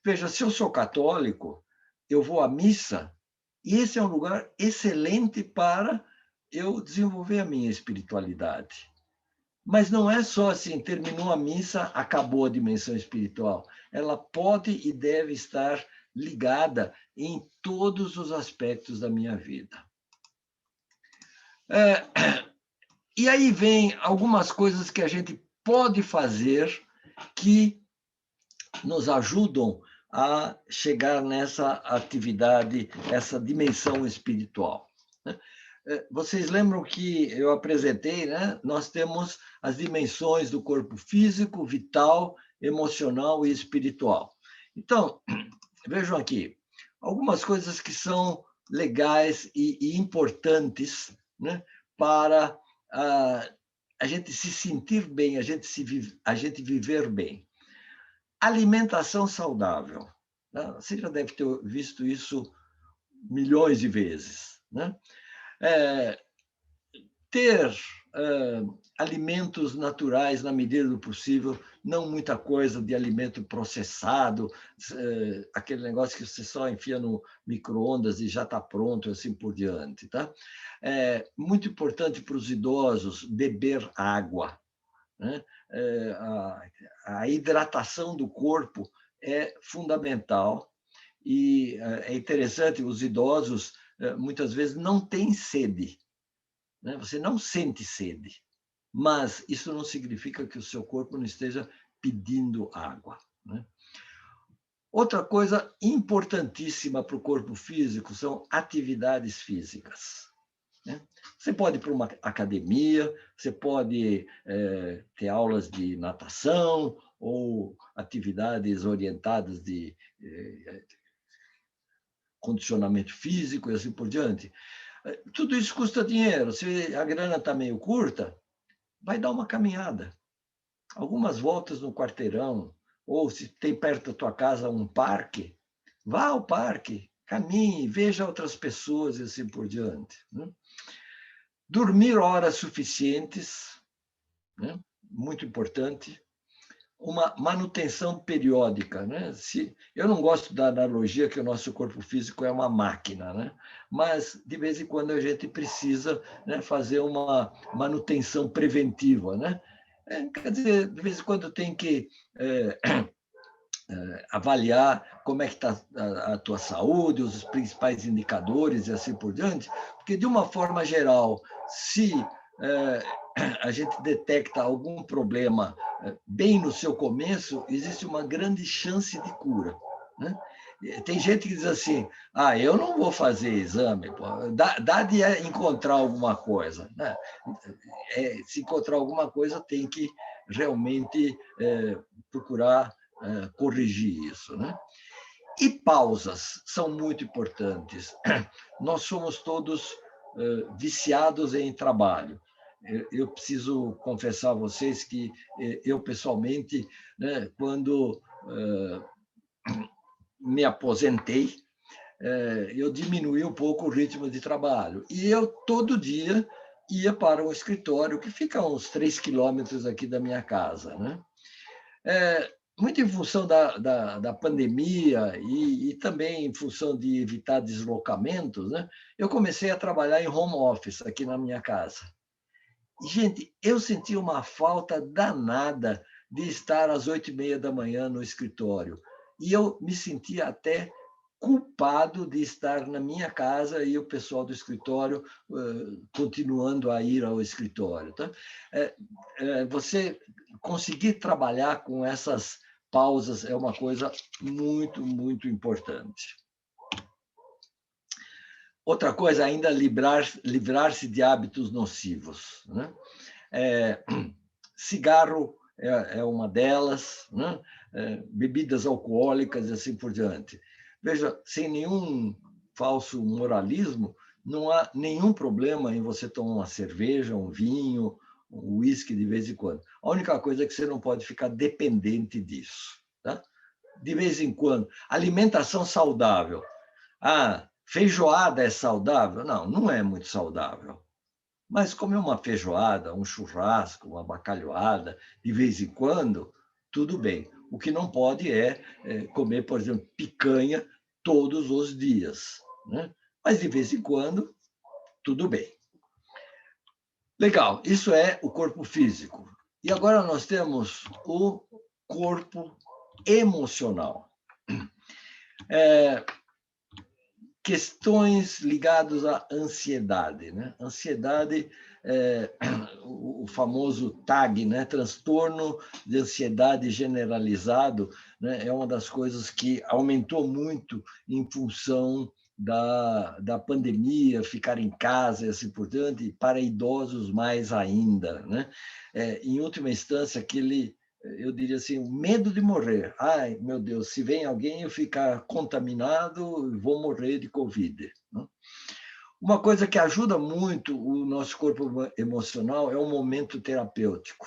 Veja, se eu sou católico, eu vou à missa, e esse é um lugar excelente para eu desenvolver a minha espiritualidade. Mas não é só assim, terminou a missa, acabou a dimensão espiritual. Ela pode e deve estar ligada em todos os aspectos da minha vida. E aí vem algumas coisas que a gente pode fazer que nos ajudam a chegar nessa atividade, essa dimensão espiritual. Vocês lembram que eu apresentei, né? Nós temos as dimensões do corpo físico, vital, emocional e espiritual. Então, vejam aqui, algumas coisas que são legais e importantes, né, para a gente se sentir bem, a gente viver bem. Alimentação saudável. Né? Você já deve ter visto isso milhões de vezes. Né? Ter alimentos naturais na medida do possível não muita coisa de alimento processado, aquele negócio que você só enfia no micro-ondas e já está pronto, assim por diante. Tá? É muito importante para os idosos beber água. Né? A hidratação do corpo é fundamental e é interessante, os idosos muitas vezes não têm sede, né? Você não sente sede, mas isso não significa que o seu corpo não esteja pedindo água, né? Outra coisa importantíssima para o corpo físico são atividades físicas. Você pode ir para uma academia, você pode ter aulas de natação ou atividades orientadas de condicionamento físico e assim por diante. Tudo isso custa dinheiro. Se a grana está meio curta, vai dar uma caminhada. Algumas voltas no quarteirão, ou se tem perto da tua casa um parque, vá ao parque, caminhe, veja outras pessoas e assim por diante. Dormir horas suficientes, né? Muito importante. Uma manutenção periódica, né? Eu não gosto da analogia que o nosso corpo físico é uma máquina, né? Mas de vez em quando a gente precisa, né, fazer uma manutenção preventiva, né? Quer dizer, de vez em quando tem que avaliar como é que está a tua saúde, os principais indicadores e assim por diante, porque de uma forma geral, se a gente detecta algum problema bem no seu começo, existe uma grande chance de cura, né? Tem gente que diz assim, eu não vou fazer exame, pô. Dá de encontrar alguma coisa, né? Se encontrar alguma coisa, tem que realmente procurar corrigir isso, né? E pausas são muito importantes. Nós somos todos viciados em trabalho. Eu preciso confessar a vocês que eu, pessoalmente, né, quando me aposentei, eu diminuí um pouco o ritmo de trabalho. E eu, todo dia, ia para o escritório, que fica a uns 3 quilômetros aqui da minha casa, né? Muito em função da pandemia e também em função de evitar deslocamentos, né? Eu comecei a trabalhar em home office aqui na minha casa. E, gente, eu senti uma falta danada de estar às 8h30 da manhã no escritório. E eu me sentia até culpado de estar na minha casa e o pessoal do escritório continuando a ir ao escritório. Tá? Você conseguir trabalhar com essas pausas é uma coisa muito, muito importante. Outra coisa ainda, livrar-se de hábitos nocivos, né? Cigarro é uma delas, né? Bebidas alcoólicas e assim por diante. Veja, sem nenhum falso moralismo, não há nenhum problema em você tomar uma cerveja, um vinho, um uísque de vez em quando. A única coisa é que você não pode ficar dependente disso. Tá? De vez em quando. Alimentação saudável. Feijoada é saudável? Não, não é muito saudável. Mas comer uma feijoada, um churrasco, uma bacalhoada, de vez em quando, tudo bem. O que não pode é comer, por exemplo, picanha todos os dias, né? Mas, de vez em quando, tudo bem. Legal, isso é o corpo físico. E agora nós temos o corpo emocional. Questões ligadas à ansiedade, né? Ansiedade, o famoso TAG, né? Transtorno de ansiedade generalizado, né? É uma das coisas que aumentou muito em função da pandemia, ficar em casa e assim por diante, para idosos mais ainda, né? Em última instância, eu diria assim, o medo de morrer. Ai, meu Deus, se vem alguém eu ficar contaminado, vou morrer de Covid. Uma coisa que ajuda muito o nosso corpo emocional é o momento terapêutico.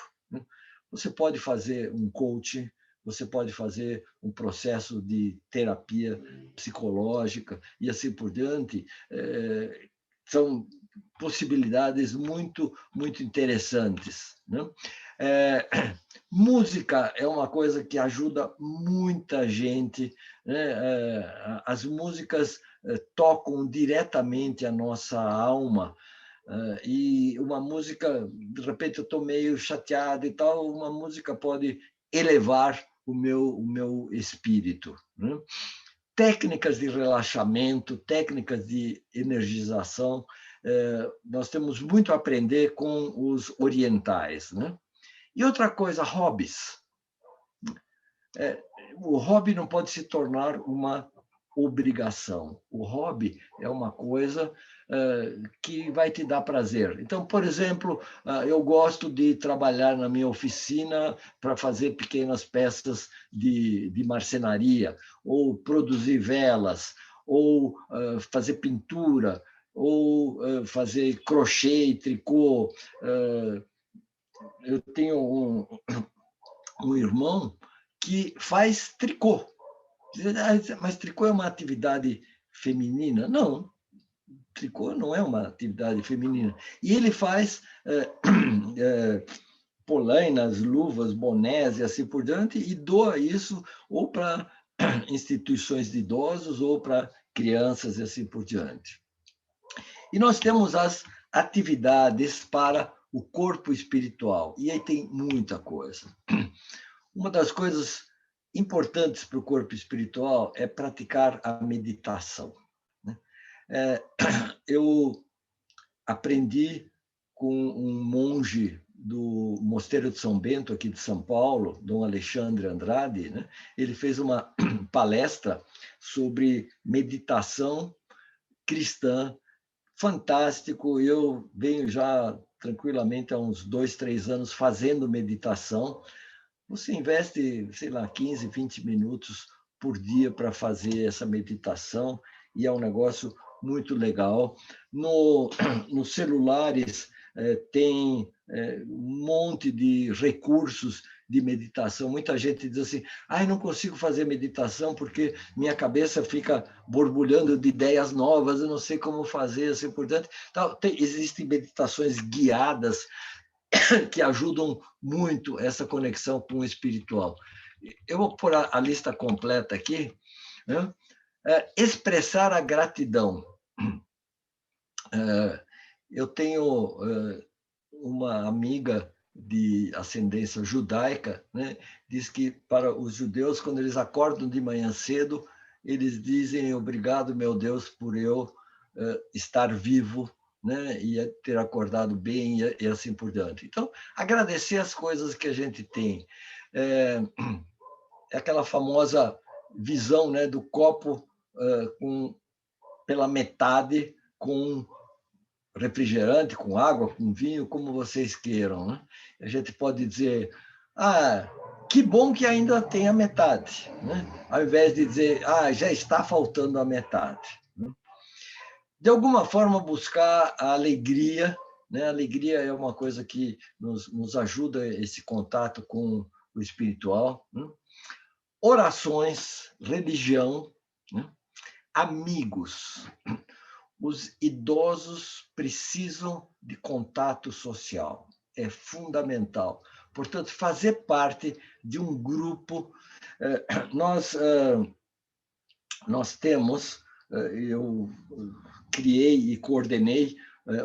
Você pode fazer um coaching, você pode fazer um processo de terapia psicológica e assim por diante. São possibilidades muito, muito interessantes, né? Música é uma coisa que ajuda muita gente, né? As músicas tocam diretamente a nossa alma, e uma música, de repente eu estou meio chateado e tal, uma música pode elevar o meu espírito, né? Técnicas de relaxamento, técnicas de energização, nós temos muito a aprender com os orientais, né? E outra coisa, hobbies. O hobby não pode se tornar uma obrigação. O hobby é uma coisa que vai te dar prazer. Então, por exemplo, eu gosto de trabalhar na minha oficina para fazer pequenas peças de marcenaria, ou produzir velas, ou fazer pintura, ou fazer crochê e tricô. Eu tenho um irmão que faz tricô. Mas tricô é uma atividade feminina? Não, tricô não é uma atividade feminina. E ele faz polainas, luvas, bonés e assim por diante, e doa isso ou para instituições de idosos ou para crianças e assim por diante. E nós temos as atividades para o corpo espiritual, e aí tem muita coisa. Uma das coisas importantes para o corpo espiritual é praticar a meditação. Eu aprendi com um monge do Mosteiro de São Bento, aqui de São Paulo, Dom Alexandre Andrade, né? Ele fez uma palestra sobre meditação cristã, fantástico. Eu venho já tranquilamente há uns 2, 3 anos fazendo meditação. Você investe, sei lá, 15, 20 minutos por dia para fazer essa meditação, e é um negócio muito legal. Nos celulares tem um monte de recursos de meditação. Muita gente diz assim, não consigo fazer meditação porque minha cabeça fica borbulhando de ideias novas, eu não sei como fazer, assim por diante. Então, existem meditações guiadas que ajudam muito essa conexão com o espiritual. Eu vou pôr a lista completa aqui, né? Expressar a gratidão. Eu tenho uma amiga de ascendência judaica, né? Diz que para os judeus, quando eles acordam de manhã cedo, eles dizem obrigado, meu Deus, por eu estar vivo, né? E ter acordado bem e assim por diante. Então, agradecer as coisas que a gente tem. É aquela famosa visão, né, do copo pela metade, com refrigerante, com água, com vinho, como vocês queiram, né? A gente pode dizer, que bom que ainda tem a metade, né? Ao invés de dizer, já está faltando a metade. De alguma forma, buscar a alegria, né? A alegria é uma coisa que nos ajuda esse contato com o espiritual, né? Orações, religião, né? Amigos. Os idosos precisam de contato social, é fundamental. Portanto, fazer parte de um grupo. Nós temos, eu criei e coordenei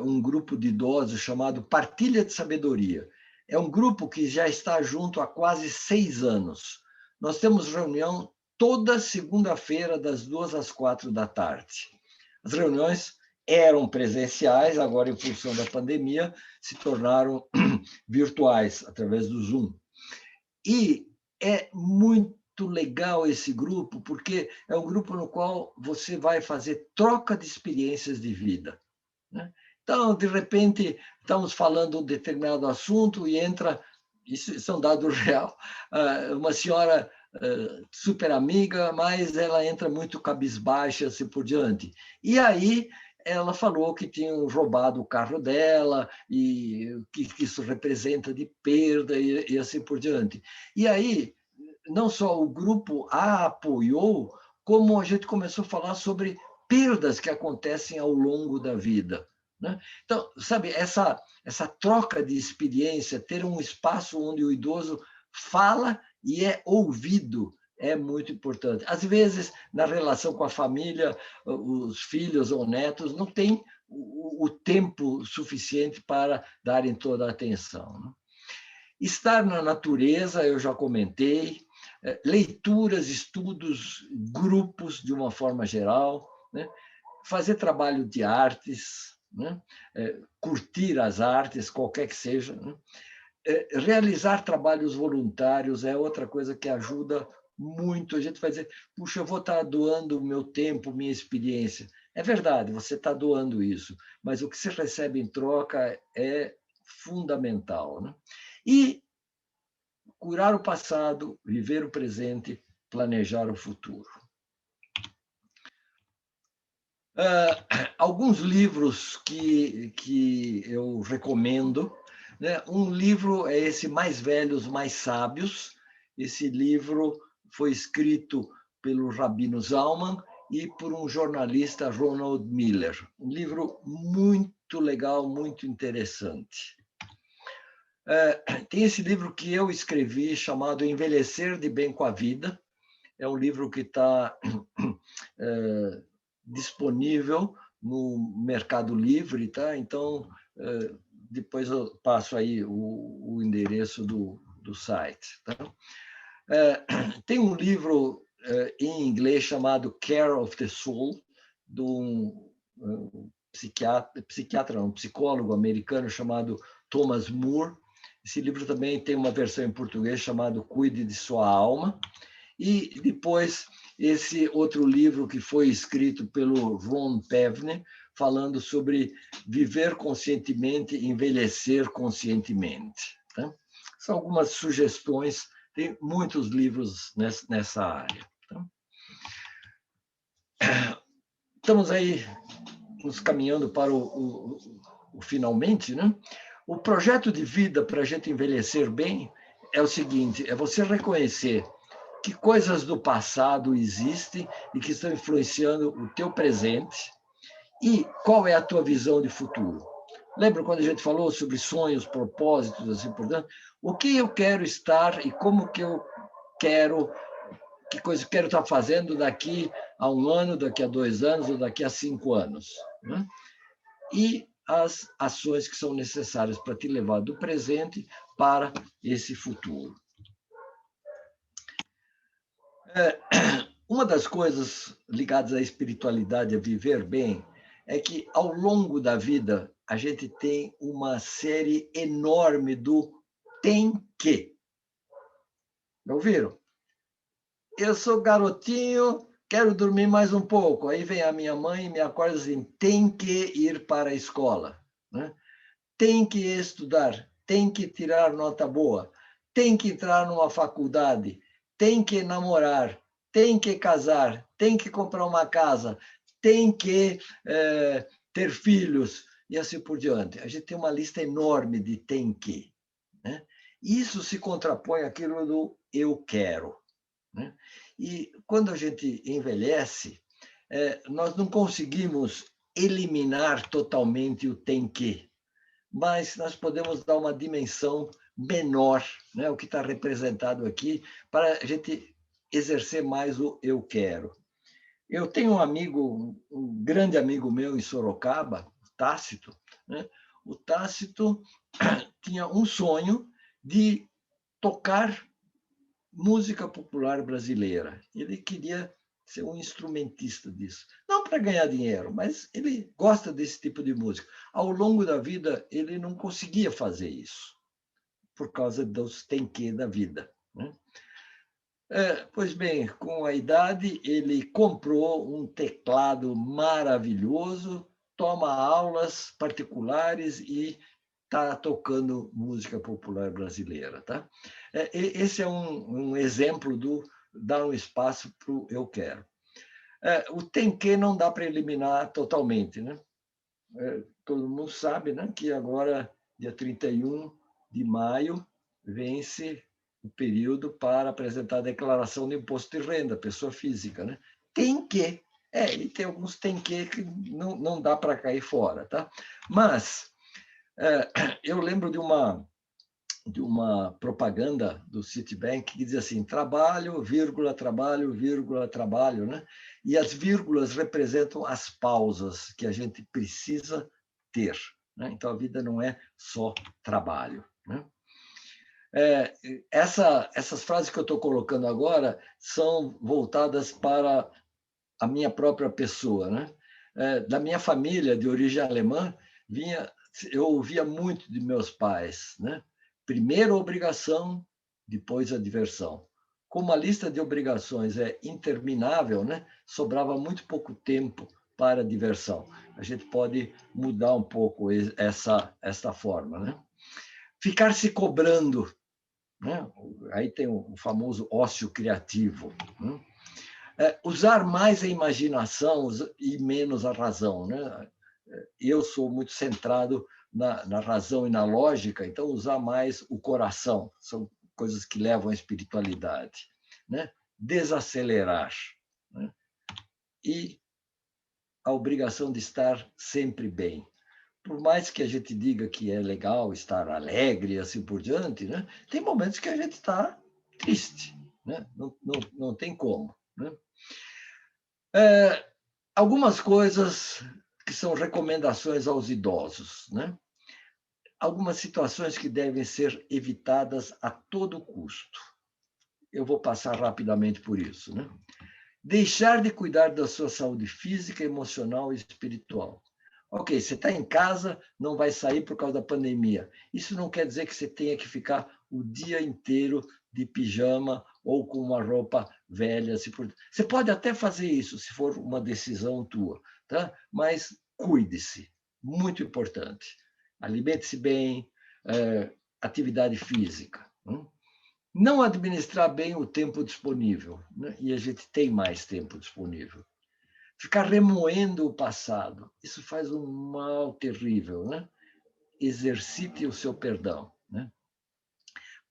um grupo de idosos chamado Partilha de Sabedoria. É um grupo que já está junto há quase 6 anos. Nós temos reunião toda segunda-feira, das 2 às 4 da tarde. As reuniões eram presenciais, agora, em função da pandemia, se tornaram virtuais, através do Zoom. E é muito legal esse grupo, porque é um grupo no qual você vai fazer troca de experiências de vida, né? Então, de repente, estamos falando de um determinado assunto e entra, isso é um dado real, uma senhora super amiga, mas ela entra muito cabisbaixa, assim por diante. E aí ela falou que tinham roubado o carro dela e que isso representa de perda e assim por diante. E aí, não só o grupo a apoiou, como a gente começou a falar sobre perdas que acontecem ao longo da vida, né? Então, sabe, essa troca de experiência, ter um espaço onde o idoso fala e é ouvido, é muito importante. Às vezes, na relação com a família, os filhos ou netos não têm o tempo suficiente para darem toda a atenção, né? Estar na natureza, eu já comentei, leituras, estudos, grupos, de uma forma geral, né? Fazer trabalho de artes, né? Curtir as artes, qualquer que seja, né? Realizar trabalhos voluntários é outra coisa que ajuda muito. A gente vai dizer, puxa, eu vou estar doando o meu tempo, minha experiência. É verdade, você está doando isso, mas o que você recebe em troca é fundamental, né? E curar o passado, viver o presente, planejar o futuro. Alguns livros que eu recomendo, né? Um livro é esse Mais Velhos, Mais Sábios. Esse livro foi escrito pelo Rabino Zalman e por um jornalista, Ronald Miller. Um livro muito legal, muito interessante. Tem esse livro que eu escrevi, chamado Envelhecer de Bem com a Vida. É um livro que está disponível no Mercado Livre, tá? Então, depois eu passo aí o endereço do site. Tá? Tem um livro em inglês chamado Care of the Soul, de um psiquiatra, um psicólogo americano chamado Thomas Moore. Esse livro também tem uma versão em português chamado Cuide de Sua Alma. E depois esse outro livro que foi escrito pelo Ron Pevne, falando sobre viver conscientemente, envelhecer conscientemente. Tá? São algumas sugestões, tem muitos livros nessa área. Tá? Estamos aí nos caminhando para o finalmente, né? O projeto de vida para a gente envelhecer bem é o seguinte, é você reconhecer que coisas do passado existem e que estão influenciando o teu presente e qual é a tua visão de futuro. Lembra quando a gente falou sobre sonhos, propósitos, assim por diante? O que eu quero estar e como que eu quero, que coisa eu quero estar fazendo daqui a 1 ano, daqui a 2 anos ou daqui a 5 anos, né? E as ações que são necessárias para te levar do presente para esse futuro. Uma das coisas ligadas à espiritualidade, a viver bem, é que ao longo da vida a gente tem uma série enorme do tem que. Não ouviram? Eu sou garotinho, quero dormir mais um pouco. Aí vem a minha mãe e me acorda assim, tem que ir para a escola, né? Tem que estudar, tem que tirar nota boa, tem que entrar numa faculdade, tem que namorar, tem que casar, tem que comprar uma casa, tem que ter filhos, e assim por diante. A gente tem uma lista enorme de tem que, né? Isso se contrapõe àquilo do eu quero, né? E quando a gente envelhece, nós não conseguimos eliminar totalmente o tem que, mas nós podemos dar uma dimensão menor, né, o que está representado aqui, para a gente exercer mais o eu quero. Eu tenho um amigo, um grande amigo meu em Sorocaba, Tácito, né? O Tácito tinha um sonho de tocar música popular brasileira. Ele queria ser um instrumentista disso. Não para ganhar dinheiro, mas ele gosta desse tipo de música. Ao longo da vida, ele não conseguia fazer isso, por causa dos tem que da vida, né? Pois bem, com a idade, ele comprou um teclado maravilhoso, toma aulas particulares e está tocando música popular brasileira. Tá? Esse é um exemplo do dar um espaço para o eu quero. O tem que não dá para eliminar totalmente, né? Todo mundo sabe, né, que agora, dia 31 de maio, vence o período para apresentar a declaração de imposto de renda, pessoa física, né? Tem que E tem alguns tem que não dá para cair fora, tá? Mas eu lembro de uma propaganda do Citibank que dizia assim: trabalho, vírgula, trabalho, né? E as vírgulas representam as pausas que a gente precisa ter, né? Então a vida não é só trabalho, né? Essas frases que eu estou colocando agora são voltadas para a minha própria pessoa, né? Da minha família de origem alemã, eu ouvia muito de meus pais, né? Primeiro a obrigação, depois a diversão. Como a lista de obrigações é interminável, né? Sobrava muito pouco tempo para a diversão. A gente pode mudar um pouco essa forma, né? Ficar se cobrando, né? Aí tem o famoso ócio criativo, né? Usar mais a imaginação e menos a razão, né? Eu sou muito centrado na razão e na lógica, então usar mais o coração, são coisas que levam à espiritualidade, né? Desacelerar, né? E a obrigação de estar sempre bem. Por mais que a gente diga que é legal estar alegre e assim por diante, né? Tem momentos que a gente está triste, né? Não tem como, né? Algumas coisas que são recomendações aos idosos, né? Algumas situações que devem ser evitadas a todo custo. Eu vou passar rapidamente por isso, né? Deixar de cuidar da sua saúde física, emocional e espiritual. Ok, você está em casa, não vai sair por causa da pandemia. Isso não quer dizer que você tenha que ficar o dia inteiro de pijama ou com uma roupa velha. Você pode até fazer isso, se for uma decisão tua, tá? Mas cuide-se, muito importante. Alimente-se bem, atividade física. Não administrar bem o tempo disponível, né? E a gente tem mais tempo disponível. Ficar remoendo o passado, isso faz um mal terrível, né? Exercite o seu perdão, né?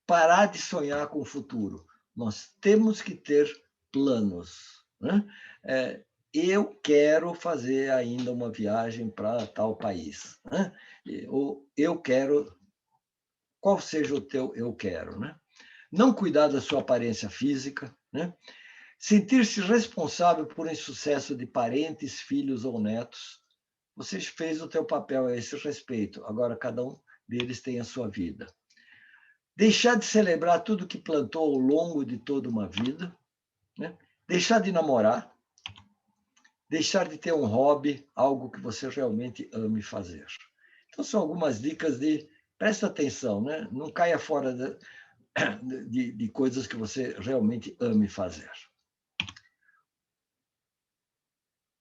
Parar de sonhar com o futuro. Nós temos que ter planos, né? Eu quero fazer ainda uma viagem para tal país, né? Ou eu quero, qual seja o teu eu quero, né? Não cuidar da sua aparência física, né? Sentir-se responsável por um insucesso de parentes, filhos ou netos. Você fez o teu papel a esse respeito. Agora, cada um deles tem a sua vida. Deixar de celebrar tudo que plantou ao longo de toda uma vida. Né? Deixar de namorar. Deixar de ter um hobby, algo que você realmente ame fazer. Então, são algumas dicas de... Presta atenção, né? Não caia fora de coisas que você realmente ame fazer.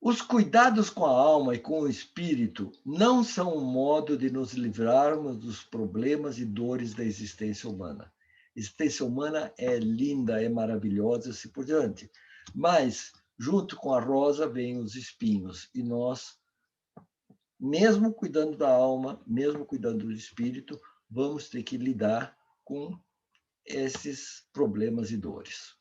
Os cuidados com a alma e com o espírito não são um modo de nos livrarmos dos problemas e dores da existência humana. A existência humana é linda, é maravilhosa, assim por diante. Mas, junto com a rosa, vêm os espinhos. E nós, mesmo cuidando da alma, mesmo cuidando do espírito, vamos ter que lidar com esses problemas e dores.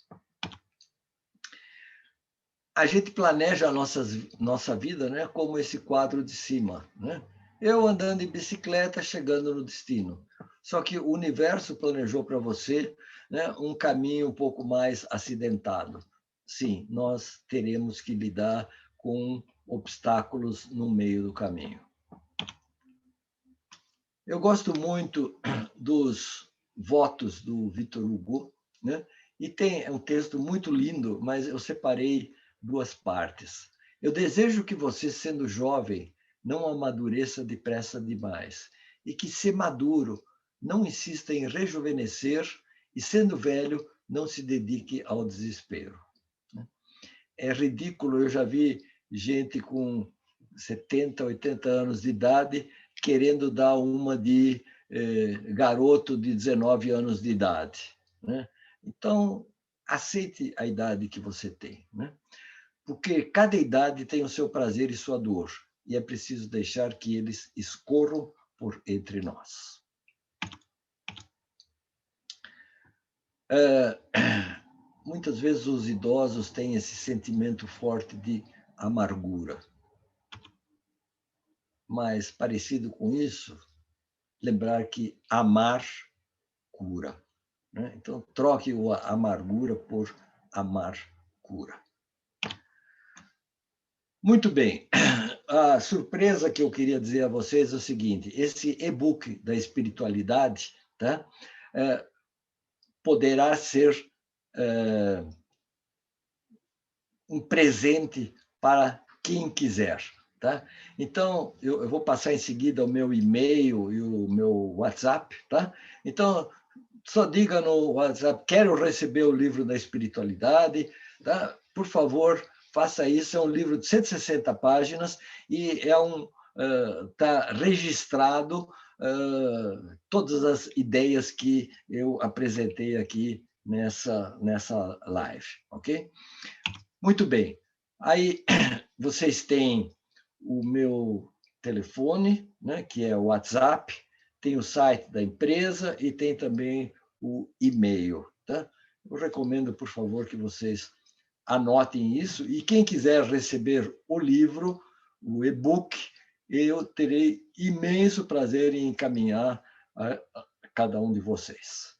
A gente planeja a nossa vida, né, como esse quadro de cima, né? Eu andando em bicicleta, chegando no destino. Só que o universo planejou para você, né, um caminho um pouco mais acidentado. Sim, nós teremos que lidar com obstáculos no meio do caminho. Eu gosto muito dos votos do Victor Hugo, né? E tem um texto muito lindo, mas eu separei duas partes. Eu desejo que você, sendo jovem, não amadureça depressa demais, e que, se maduro, não insista em rejuvenescer, e, sendo velho, não se dedique ao desespero. É ridículo, eu já vi gente com 70, 80 anos de idade querendo dar uma de garoto de 19 anos de idade, né? Então, aceite a idade que você tem, né? Porque cada idade tem o seu prazer e sua dor, e é preciso deixar que eles escorram por entre nós. Muitas vezes os idosos têm esse sentimento forte de amargura. Mas, parecido com isso, lembrar que amar cura, né? Então, troque a amargura por amar cura. Muito bem. A surpresa que eu queria dizer a vocês é o seguinte: esse e-book da espiritualidade, tá? Poderá ser um presente para quem quiser. Tá? Então, eu vou passar em seguida o meu e-mail e o meu WhatsApp. Tá? Então, só diga no WhatsApp: quero receber o livro da espiritualidade. Tá? Por favor, faça isso. É um livro de 160 páginas e está registrado todas as ideias que eu apresentei aqui nessa live. Ok? Muito bem. Aí vocês têm o meu telefone, né, que é o WhatsApp, tem o site da empresa e tem também o e-mail. Tá? Eu recomendo, por favor, que vocês anotem isso. E quem quiser receber o livro, o e-book, eu terei imenso prazer em encaminhar a cada um de vocês.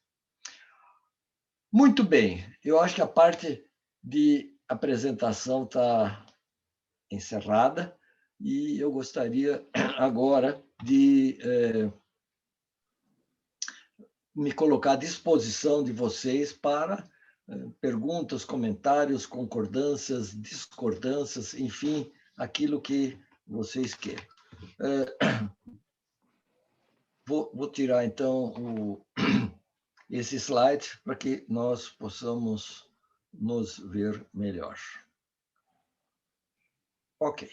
Muito bem. Eu acho que a parte de apresentação está encerrada e eu gostaria agora de me colocar à disposição de vocês para perguntas, comentários, concordâncias, discordâncias, enfim, aquilo que vocês queiram. Vou tirar, então, esse slide para que nós possamos nos ver melhor. Ok.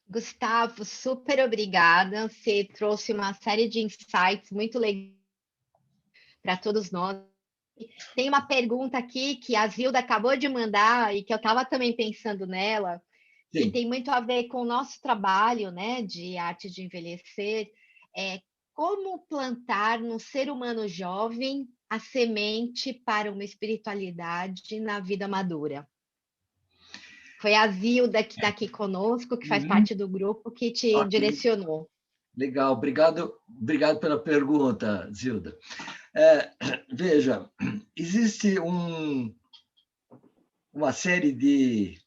Gustavo, super obrigada. Você trouxe uma série de insights muito legais para todos nós. Tem uma pergunta aqui que a Zilda acabou de mandar e que eu estava também pensando nela, Sim. que tem muito a ver com o nosso trabalho, né, de arte de envelhecer. Como plantar no ser humano jovem a semente para uma espiritualidade na vida madura? Foi a Zilda que está aqui conosco, que faz parte do grupo, que te direcionou. Legal, obrigado pela pergunta, Zilda. Veja, existe uma série de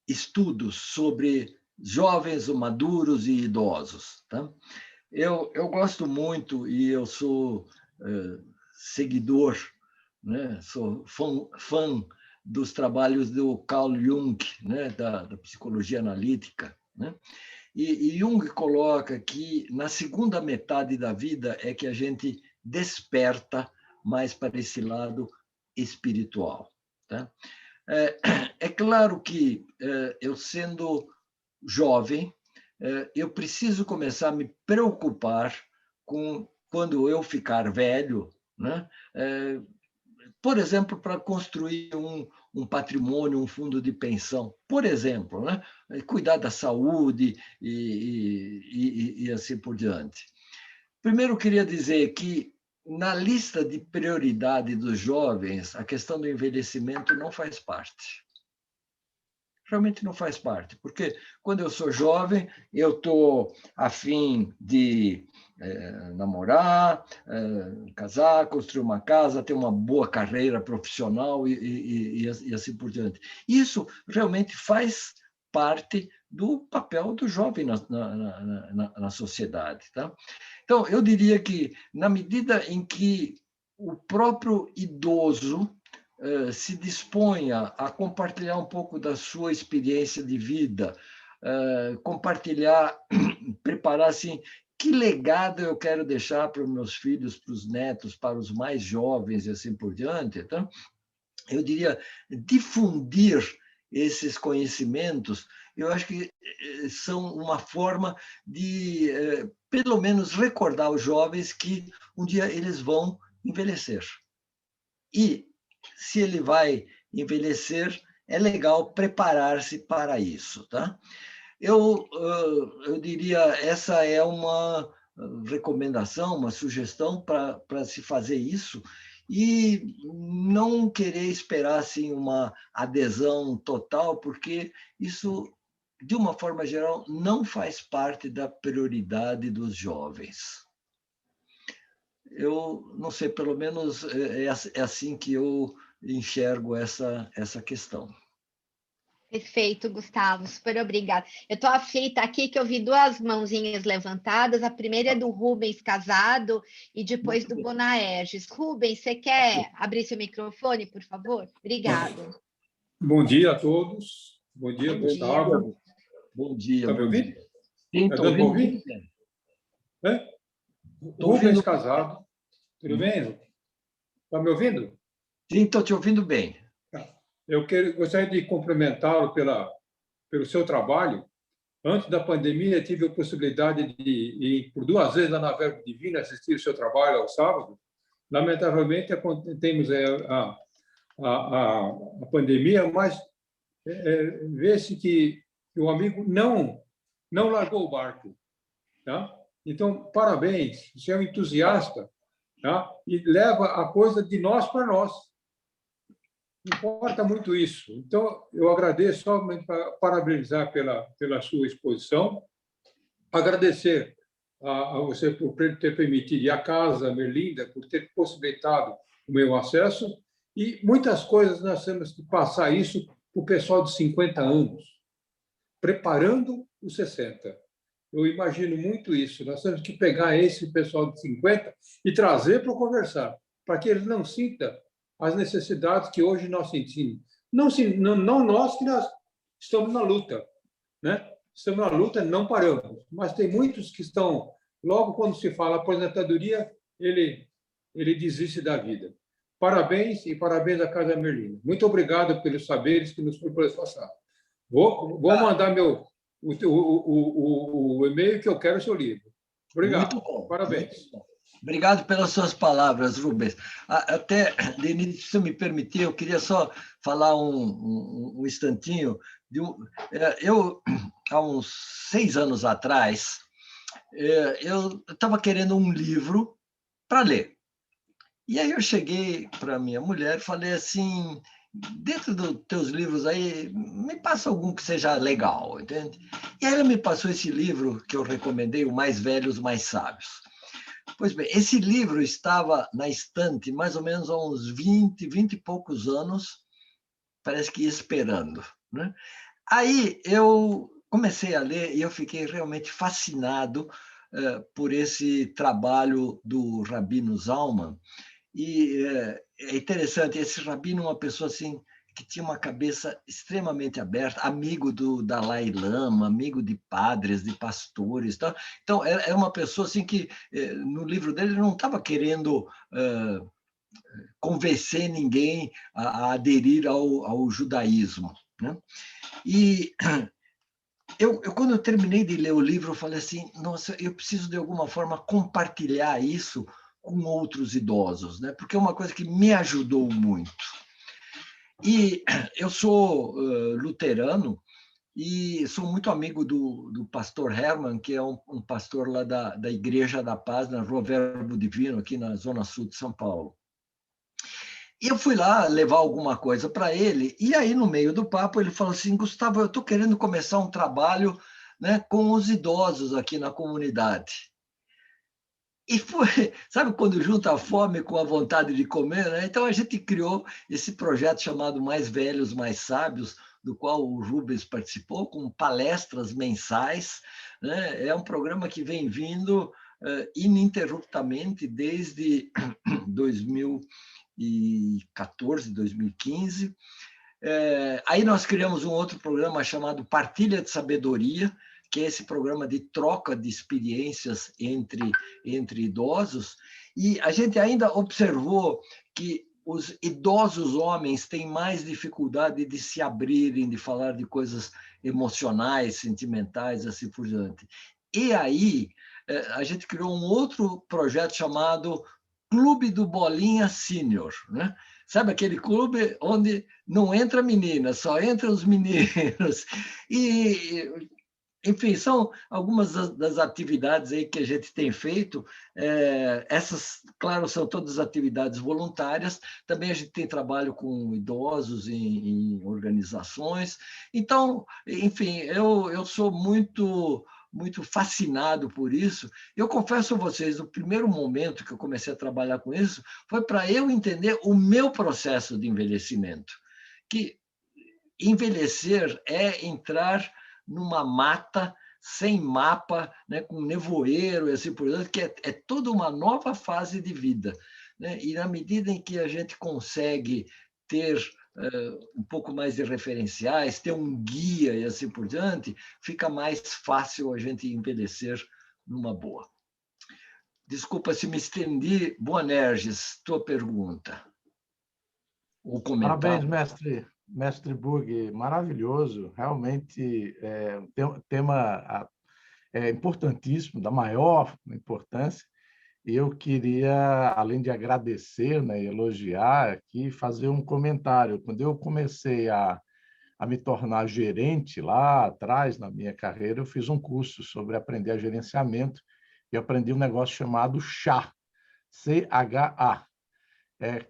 estudos sobre jovens, maduros e idosos. Tá? Eu gosto muito e eu sou seguidor, né? Sou fã dos trabalhos do Carl Jung, né? da psicologia analítica. Né? E Jung coloca que na segunda metade da vida é que a gente desperta mais para esse lado espiritual. Tá? É claro que eu, sendo jovem, eu preciso começar a me preocupar com quando eu ficar velho, né? Por exemplo, para construir um patrimônio, um fundo de pensão, por exemplo, né? Cuidar da saúde e assim por diante. Primeiro, eu queria dizer que, na lista de prioridade dos jovens, a questão do envelhecimento não faz parte. Realmente não faz parte, porque quando eu sou jovem, eu estou a fim de namorar, casar, construir uma casa, ter uma boa carreira profissional e assim por diante. Isso realmente faz parte do papel do jovem na sociedade. Tá? Então, eu diria que, na medida em que o próprio idoso se disponha a compartilhar um pouco da sua experiência de vida, compartilhar, preparar assim, que legado eu quero deixar para os meus filhos, para os netos, para os mais jovens e assim por diante. Então, eu diria, difundir esses conhecimentos, eu acho que são uma forma de, pelo menos, recordar os jovens que um dia eles vão envelhecer. E, se ele vai envelhecer, é legal preparar-se para isso. Tá? Eu diria, essa é uma recomendação, uma sugestão para se fazer isso, e não querer esperar assim, uma adesão total, porque isso, de uma forma geral, não faz parte da prioridade dos jovens. Eu não sei, pelo menos é assim que eu enxergo essa questão. Perfeito, Gustavo, super obrigada. Eu estou aflita aqui que eu vi duas mãozinhas levantadas. A primeira é do Rubens Casado e depois Muito do bem. Bonaerges. Rubens, você quer abrir seu microfone, por favor? Obrigado. Bom dia a todos. Bom dia, Bom dia. Gustavo. Bom dia, Está me bom ouvindo? dia. Sim, Está estou dando para ouvindo ouvir? bem. É? Tô Rubens ouvindo. Casado. Tudo bem? Está me ouvindo? Sim, estou te ouvindo bem. Gostaria de cumprimentá-lo pelo seu trabalho. Antes da pandemia, tive a possibilidade de ir por 2 vezes lá na Verbo Divina assistir o seu trabalho ao sábado. Lamentavelmente, temos a pandemia, mas vê-se que o amigo não largou o barco. Tá? Então, parabéns, você é um entusiasta, tá? E leva a coisa de nós para nós. Importa muito isso. Então, eu agradeço somente para parabenizar pela sua exposição, agradecer a você por ter permitido, e a Casa Merlinda por ter possibilitado o meu acesso, e muitas coisas nós temos que passar isso para o pessoal de 50 anos, preparando os 60. Eu imagino muito isso. Nós temos que pegar esse pessoal de 50 e trazer para conversar, para que eles não sintam as necessidades que hoje nós sentimos. Não nós que nós estamos na luta, né? Estamos na luta, não paramos. Mas tem muitos que estão, logo quando se fala aposentadoria, ele desiste da vida. Parabéns e parabéns à Casa Merlina. Muito obrigado pelos saberes que nos foi passar. Vou mandar o e-mail que eu quero o seu livro. Obrigado. Muito bom. Parabéns. Muito bom. Obrigado pelas suas palavras, Rubens. Até, Denise, se me permitir, eu queria só falar um instantinho. Eu, há uns 6 anos atrás, eu estava querendo um livro para ler. E aí eu cheguei para minha mulher e falei assim, dentro dos teus livros aí, me passa algum que seja legal, entende? E aí ela me passou esse livro que eu recomendei, O Mais Velhos, Mais Sábios. Pois bem, esse livro estava na estante mais ou menos há uns 20 e poucos anos, parece que esperando, né? Aí eu comecei a ler e eu fiquei realmente fascinado por esse trabalho do Rabino Zalman. E é interessante, esse rabino é uma pessoa assim que tinha uma cabeça extremamente aberta, amigo do Dalai Lama, amigo de padres, de pastores. Tá? Então, é uma pessoa assim que, no livro dele, não estava querendo convencer ninguém a aderir ao judaísmo. Né? E quando eu terminei de ler o livro, eu falei assim, nossa, eu preciso de alguma forma compartilhar isso com outros idosos, né? Porque é uma coisa que me ajudou muito. E eu sou luterano e sou muito amigo do pastor Herman, que é um pastor lá da Igreja da Paz, na Rua Verbo Divino, aqui na Zona Sul de São Paulo. E eu fui lá levar alguma coisa para ele, e aí, no meio do papo, ele falou assim, Gustavo, eu estou querendo começar um trabalho, né, com os idosos aqui na comunidade. E foi, sabe quando junta a fome com a vontade de comer, né? Então a gente criou esse projeto chamado Mais Velhos, Mais Sábios, do qual o Rubens participou, com palestras mensais, né? É um programa que vem vindo ininterruptamente desde 2014, 2015. Aí nós criamos um outro programa chamado Partilha de Sabedoria, que é esse programa de troca de experiências entre idosos, e a gente ainda observou que os idosos homens têm mais dificuldade de se abrirem, de falar de coisas emocionais, sentimentais, assim por diante. E aí a gente criou um outro projeto chamado Clube do Bolinha Sênior, né? Sabe aquele clube onde não entra menina, só entram os meninos. E enfim, são algumas das atividades aí que a gente tem feito. Essas, claro, são todas atividades voluntárias. Também a gente tem trabalho com idosos em organizações. Então, enfim, eu sou muito fascinado por isso. Eu confesso a vocês, o primeiro momento que eu comecei a trabalhar com isso foi para eu entender o meu processo de envelhecimento, que envelhecer é entrar numa mata sem mapa, né, com nevoeiro e assim por diante, que é toda uma nova fase de vida, né? E na medida em que a gente consegue ter um pouco mais de referenciais, ter um guia e assim por diante, fica mais fácil a gente envelhecer numa boa. Desculpa se me estendi. Boanerges, tua pergunta. Ou comentário. Parabéns, mestre Bug, maravilhoso. Realmente um tema importantíssimo, da maior importância. E eu queria, além de agradecer, né, e elogiar aqui, fazer um comentário. Quando eu comecei a me tornar gerente lá atrás, na minha carreira, eu fiz um curso sobre aprender a gerenciamento e aprendi um negócio chamado CHA, C-H-A.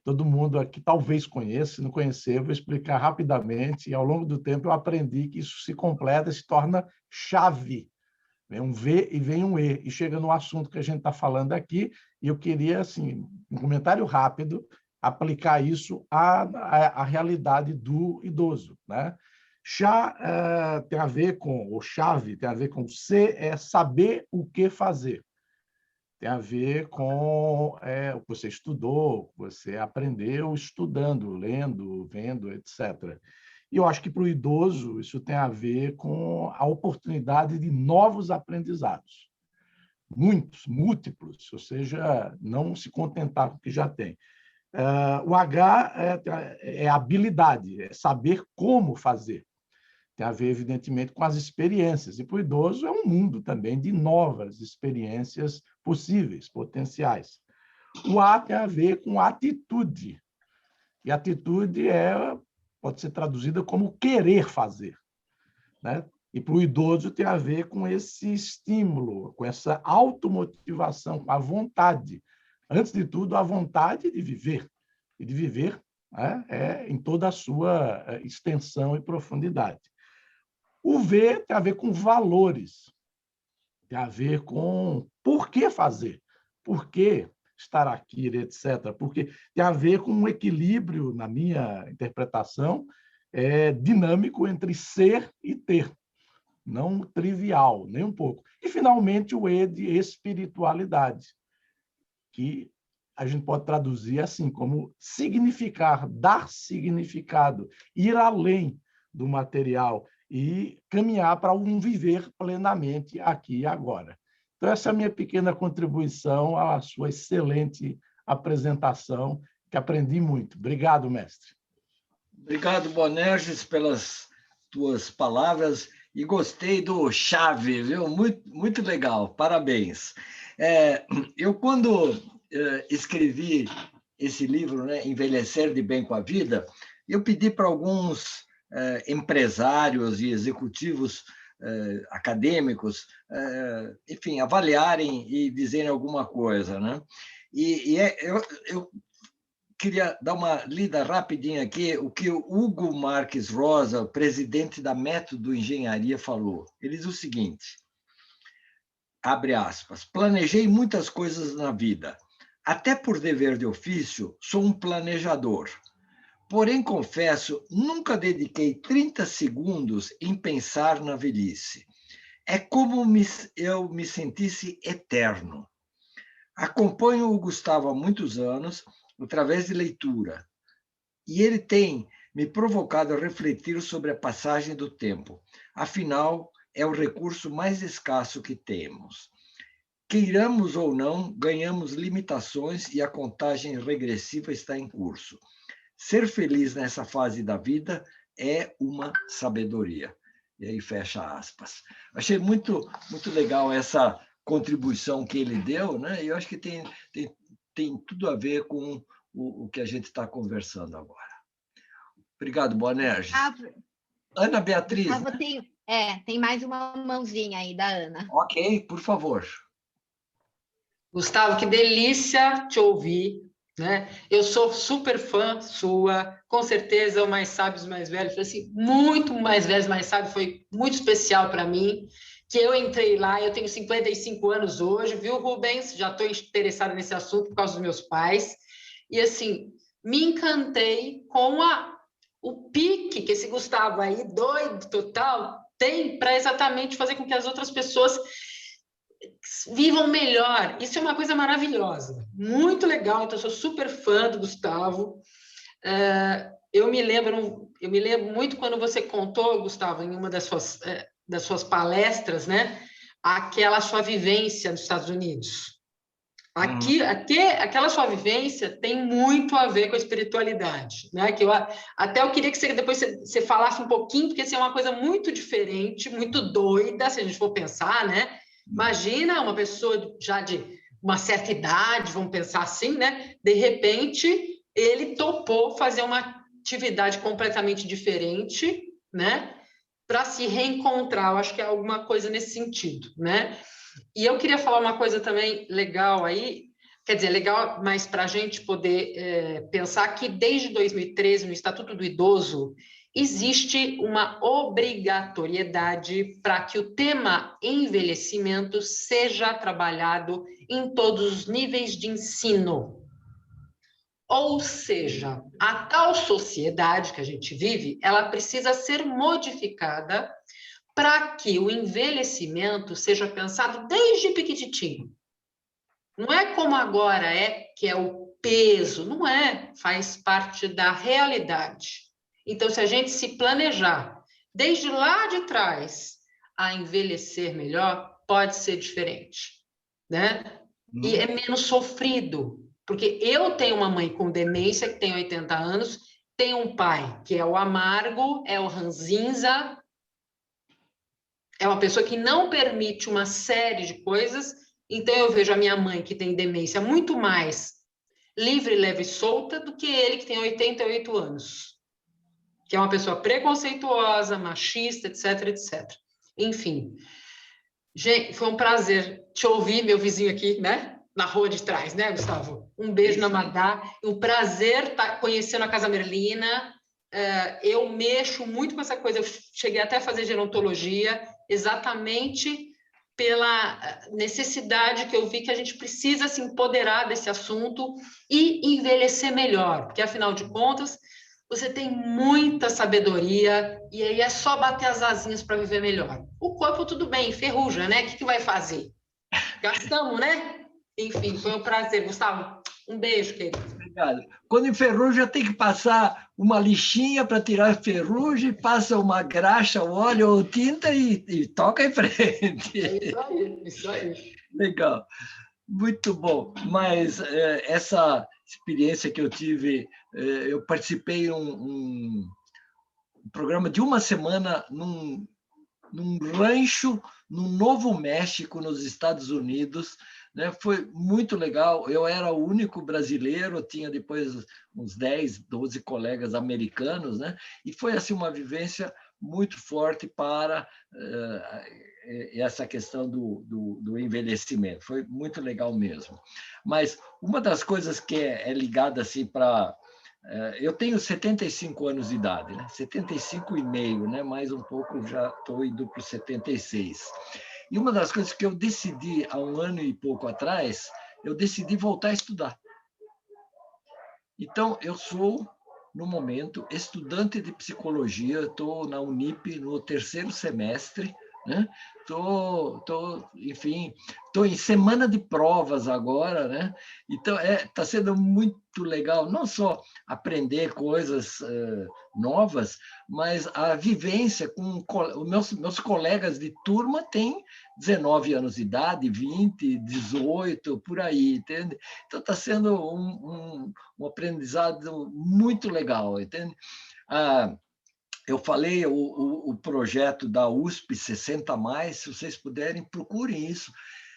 Todo mundo aqui talvez conheça, se não conhecer, eu vou explicar rapidamente, e ao longo do tempo eu aprendi que isso se completa, se torna chave. Vem um V e vem um E, e chega no assunto que a gente está falando aqui, e eu queria, assim, um comentário rápido, aplicar isso à realidade do idoso, né? Chá tem a ver com, ou chave tem a ver com C, é saber o que fazer. Tem a ver com o que você estudou, o que você aprendeu estudando, lendo, vendo, etc. E eu acho que para o idoso isso tem a ver com a oportunidade de novos aprendizados. Muitos, múltiplos, ou seja, não se contentar com o que já tem. O H é habilidade, é saber como fazer. Tem a ver, evidentemente, com as experiências. E para o idoso é um mundo também de novas experiências possíveis, potenciais. O A tem a ver com atitude. E atitude pode ser traduzida como querer fazer, né? E para o idoso tem a ver com esse estímulo, com essa automotivação, com a vontade. Antes de tudo, a vontade de viver. E de viver, né, em toda a sua extensão e profundidade. O V tem a ver com valores, tem a ver com por que fazer, por que estar aqui, etc. Porque tem a ver com um equilíbrio, na minha interpretação, dinâmico entre ser e ter, não trivial, nem um pouco. E, finalmente, o E de espiritualidade, que a gente pode traduzir assim, como significar, dar significado, ir além do material, e caminhar para um viver plenamente aqui e agora. Então, essa é a minha pequena contribuição à sua excelente apresentação, que aprendi muito. Obrigado, mestre. Obrigado, Boanerges, pelas tuas palavras, e gostei do chave, viu? Muito, muito legal, parabéns. Eu, quando escrevi esse livro, né, Envelhecer de Bem com a Vida, eu pedi para alguns empresários e executivos acadêmicos, enfim, avaliarem e dizerem alguma coisa, né? Eu queria dar uma lida rapidinha aqui, o que o Hugo Marques Rosa, presidente da Método Engenharia, falou. Ele diz o seguinte, abre aspas, planejei muitas coisas na vida. Até por dever de ofício, sou um planejador. Porém, confesso, nunca dediquei 30 segundos em pensar na velhice. É como eu me sentisse eterno. Acompanho o Gustavo há muitos anos, através de leitura, e ele tem me provocado a refletir sobre a passagem do tempo. Afinal, é o recurso mais escasso que temos. Queiramos ou não, ganhamos limitações e a contagem regressiva está em curso. Ser feliz nessa fase da vida é uma sabedoria. E aí fecha aspas. Achei muito, muito legal essa contribuição que ele deu, né? E eu acho que tem tudo a ver com o que a gente está conversando agora. Obrigado, Boanerges. Ana Beatriz. Gustavo, Tem mais uma mãozinha aí da Ana. Ok, por favor. Gustavo, que delícia te ouvir, né? Eu sou super fã sua, com certeza o Mais Sábios, Mais Velhos, assim, muito Mais Velhos, Mais Sábios, foi muito especial para mim, que eu entrei lá, eu tenho 55 anos hoje, viu, Rubens? Já estou interessada nesse assunto por causa dos meus pais, e assim, me encantei com o pique que esse Gustavo aí, doido total, tem para exatamente fazer com que as outras pessoas vivam melhor. Isso é uma coisa maravilhosa, muito legal. Então, eu sou super fã do Gustavo. Eu me lembro muito quando você contou, Gustavo, em uma das suas palestras, né? Aquela sua vivência nos Estados Unidos. Aquela sua vivência tem muito a ver com a espiritualidade, né? Que eu queria que depois você falasse um pouquinho, porque assim, é uma coisa muito diferente, muito doida, se a gente for pensar, né? Imagina uma pessoa já de uma certa idade, vamos pensar assim, né? De repente, ele topou fazer uma atividade completamente diferente, né? Para se reencontrar. Eu acho que é alguma coisa nesse sentido, né? E eu queria falar uma coisa também legal aí, quer dizer, legal, mas para a gente poder pensar que desde 2013, no Estatuto do Idoso, existe uma obrigatoriedade para que o tema envelhecimento seja trabalhado em todos os níveis de ensino. Ou seja, a tal sociedade que a gente vive, ela precisa ser modificada para que o envelhecimento seja pensado desde pequititinho. Não é como agora que é o peso, não é, faz parte da realidade. Então, se a gente se planejar desde lá de trás a envelhecer melhor, pode ser diferente, né? E é menos sofrido, porque eu tenho uma mãe com demência que tem 80 anos, tenho um pai que é o amargo, é o ranzinza, é uma pessoa que não permite uma série de coisas. Então, eu vejo a minha mãe, que tem demência, muito mais livre, leve e solta do que ele, que tem 88 anos. Que é uma pessoa preconceituosa, machista, etc, etc. Enfim. Gente, foi um prazer te ouvir, meu vizinho aqui, né? Na rua de trás, né, Gustavo? Um beijo na Madá. Um prazer estar conhecendo a Casa Merlina. Eu mexo muito com essa coisa. Eu cheguei até a fazer gerontologia, exatamente pela necessidade que eu vi que a gente precisa se empoderar desse assunto e envelhecer melhor, porque, afinal de contas, você tem muita sabedoria e aí é só bater as asinhas para viver melhor. O corpo, tudo bem, enferruja, né? O que vai fazer? Gastamos, né? Enfim, foi um prazer, Gustavo. Um beijo, querido. Obrigado. Quando enferruja, tem que passar uma lixinha para tirar a ferrugem, passa uma graxa, óleo ou tinta e toca em frente. É isso aí, isso aí. Legal. Muito bom. Mas essa experiência que eu tive, eu participei de um programa de uma semana num rancho no Novo México, nos Estados Unidos, né? Foi muito legal. Eu era o único brasileiro, tinha depois uns 10, 12 colegas americanos, né? E foi assim uma vivência muito forte para essa questão do envelhecimento. Foi muito legal mesmo. Mas uma das coisas que é ligada assim para... Eu tenho 75 anos de idade, né? 75 e meio, né? Mais um pouco, já estou indo para os 76. E uma das coisas que eu decidi há um ano e pouco atrás, eu decidi voltar a estudar. Então, eu sou, no momento, estudante de psicologia, estou na Unip no 3º semestre, né? Enfim, estou em semana de provas agora, né? Então, está sendo muito legal, não só aprender coisas novas, mas a vivência com meus colegas de turma têm 19 anos de idade, 20, 18, por aí, entende? Então, está sendo um aprendizado muito legal, entende? Eu falei o projeto da USP 60+, se vocês puderem, procurem isso.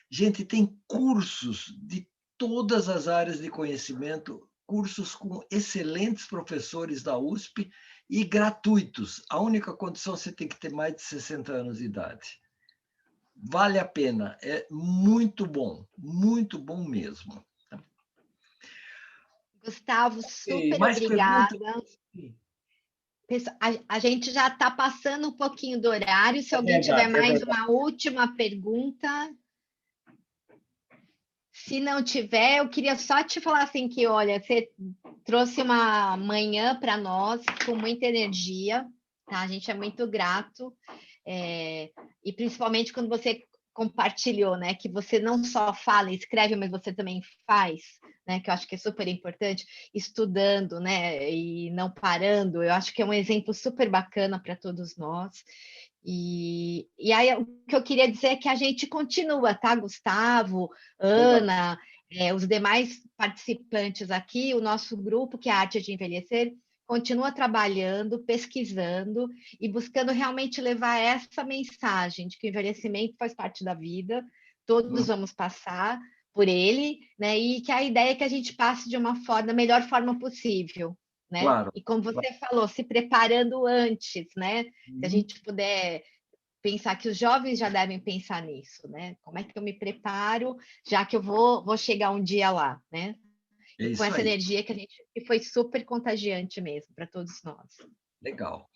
Gente, tem cursos de todas as áreas de conhecimento, cursos com excelentes professores da USP, e gratuitos. A única condição, você tem que ter mais de 60 anos de idade. Vale a pena, é muito bom mesmo. Gustavo, super mais obrigada. perguntas? A gente já está passando um pouquinho do horário. Se alguém tiver mais uma última pergunta. Se não tiver, eu queria só te falar assim que, olha, você trouxe uma manhã para nós com muita energia, tá? A gente é muito grato. E principalmente quando você compartilhou, né? Que você não só fala e escreve, mas você também faz, né? Que eu acho que é super importante, estudando, né? E não parando. Eu acho que é um exemplo super bacana para todos nós. E aí o que eu queria dizer é que a gente continua, tá, Gustavo, Ana, os demais participantes aqui, o nosso grupo, que é a Arte de Envelhecer, continua trabalhando, pesquisando e buscando realmente levar essa mensagem de que o envelhecimento faz parte da vida, todos vamos passar por ele, né? E que a ideia é que a gente passe de uma forma, da melhor forma possível, né? Claro. E como você falou, se preparando antes, né? Se a gente puder pensar que os jovens já devem pensar nisso, né? Como é que eu me preparo, já que eu vou chegar um dia lá, né? E com essa energia que foi super contagiante mesmo para todos nós. Legal.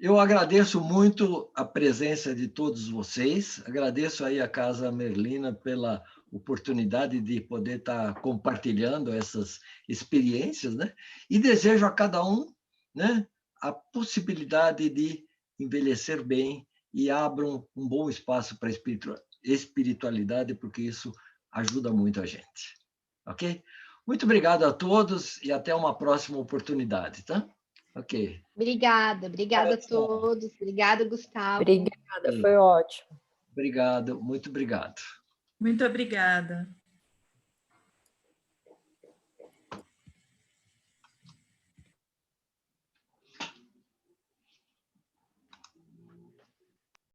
Eu agradeço muito a presença de todos vocês, agradeço aí a Casa Merlina pela oportunidade de poder estar compartilhando essas experiências, né? E desejo a cada um, né, a possibilidade de envelhecer bem e abram um bom espaço para a espiritualidade, porque isso ajuda muito a gente. Ok? Muito obrigado a todos e até uma próxima oportunidade, tá? Ok. Obrigada a todos. Obrigada, Gustavo. Obrigada, foi ótimo. Obrigado, muito obrigado. Muito obrigada.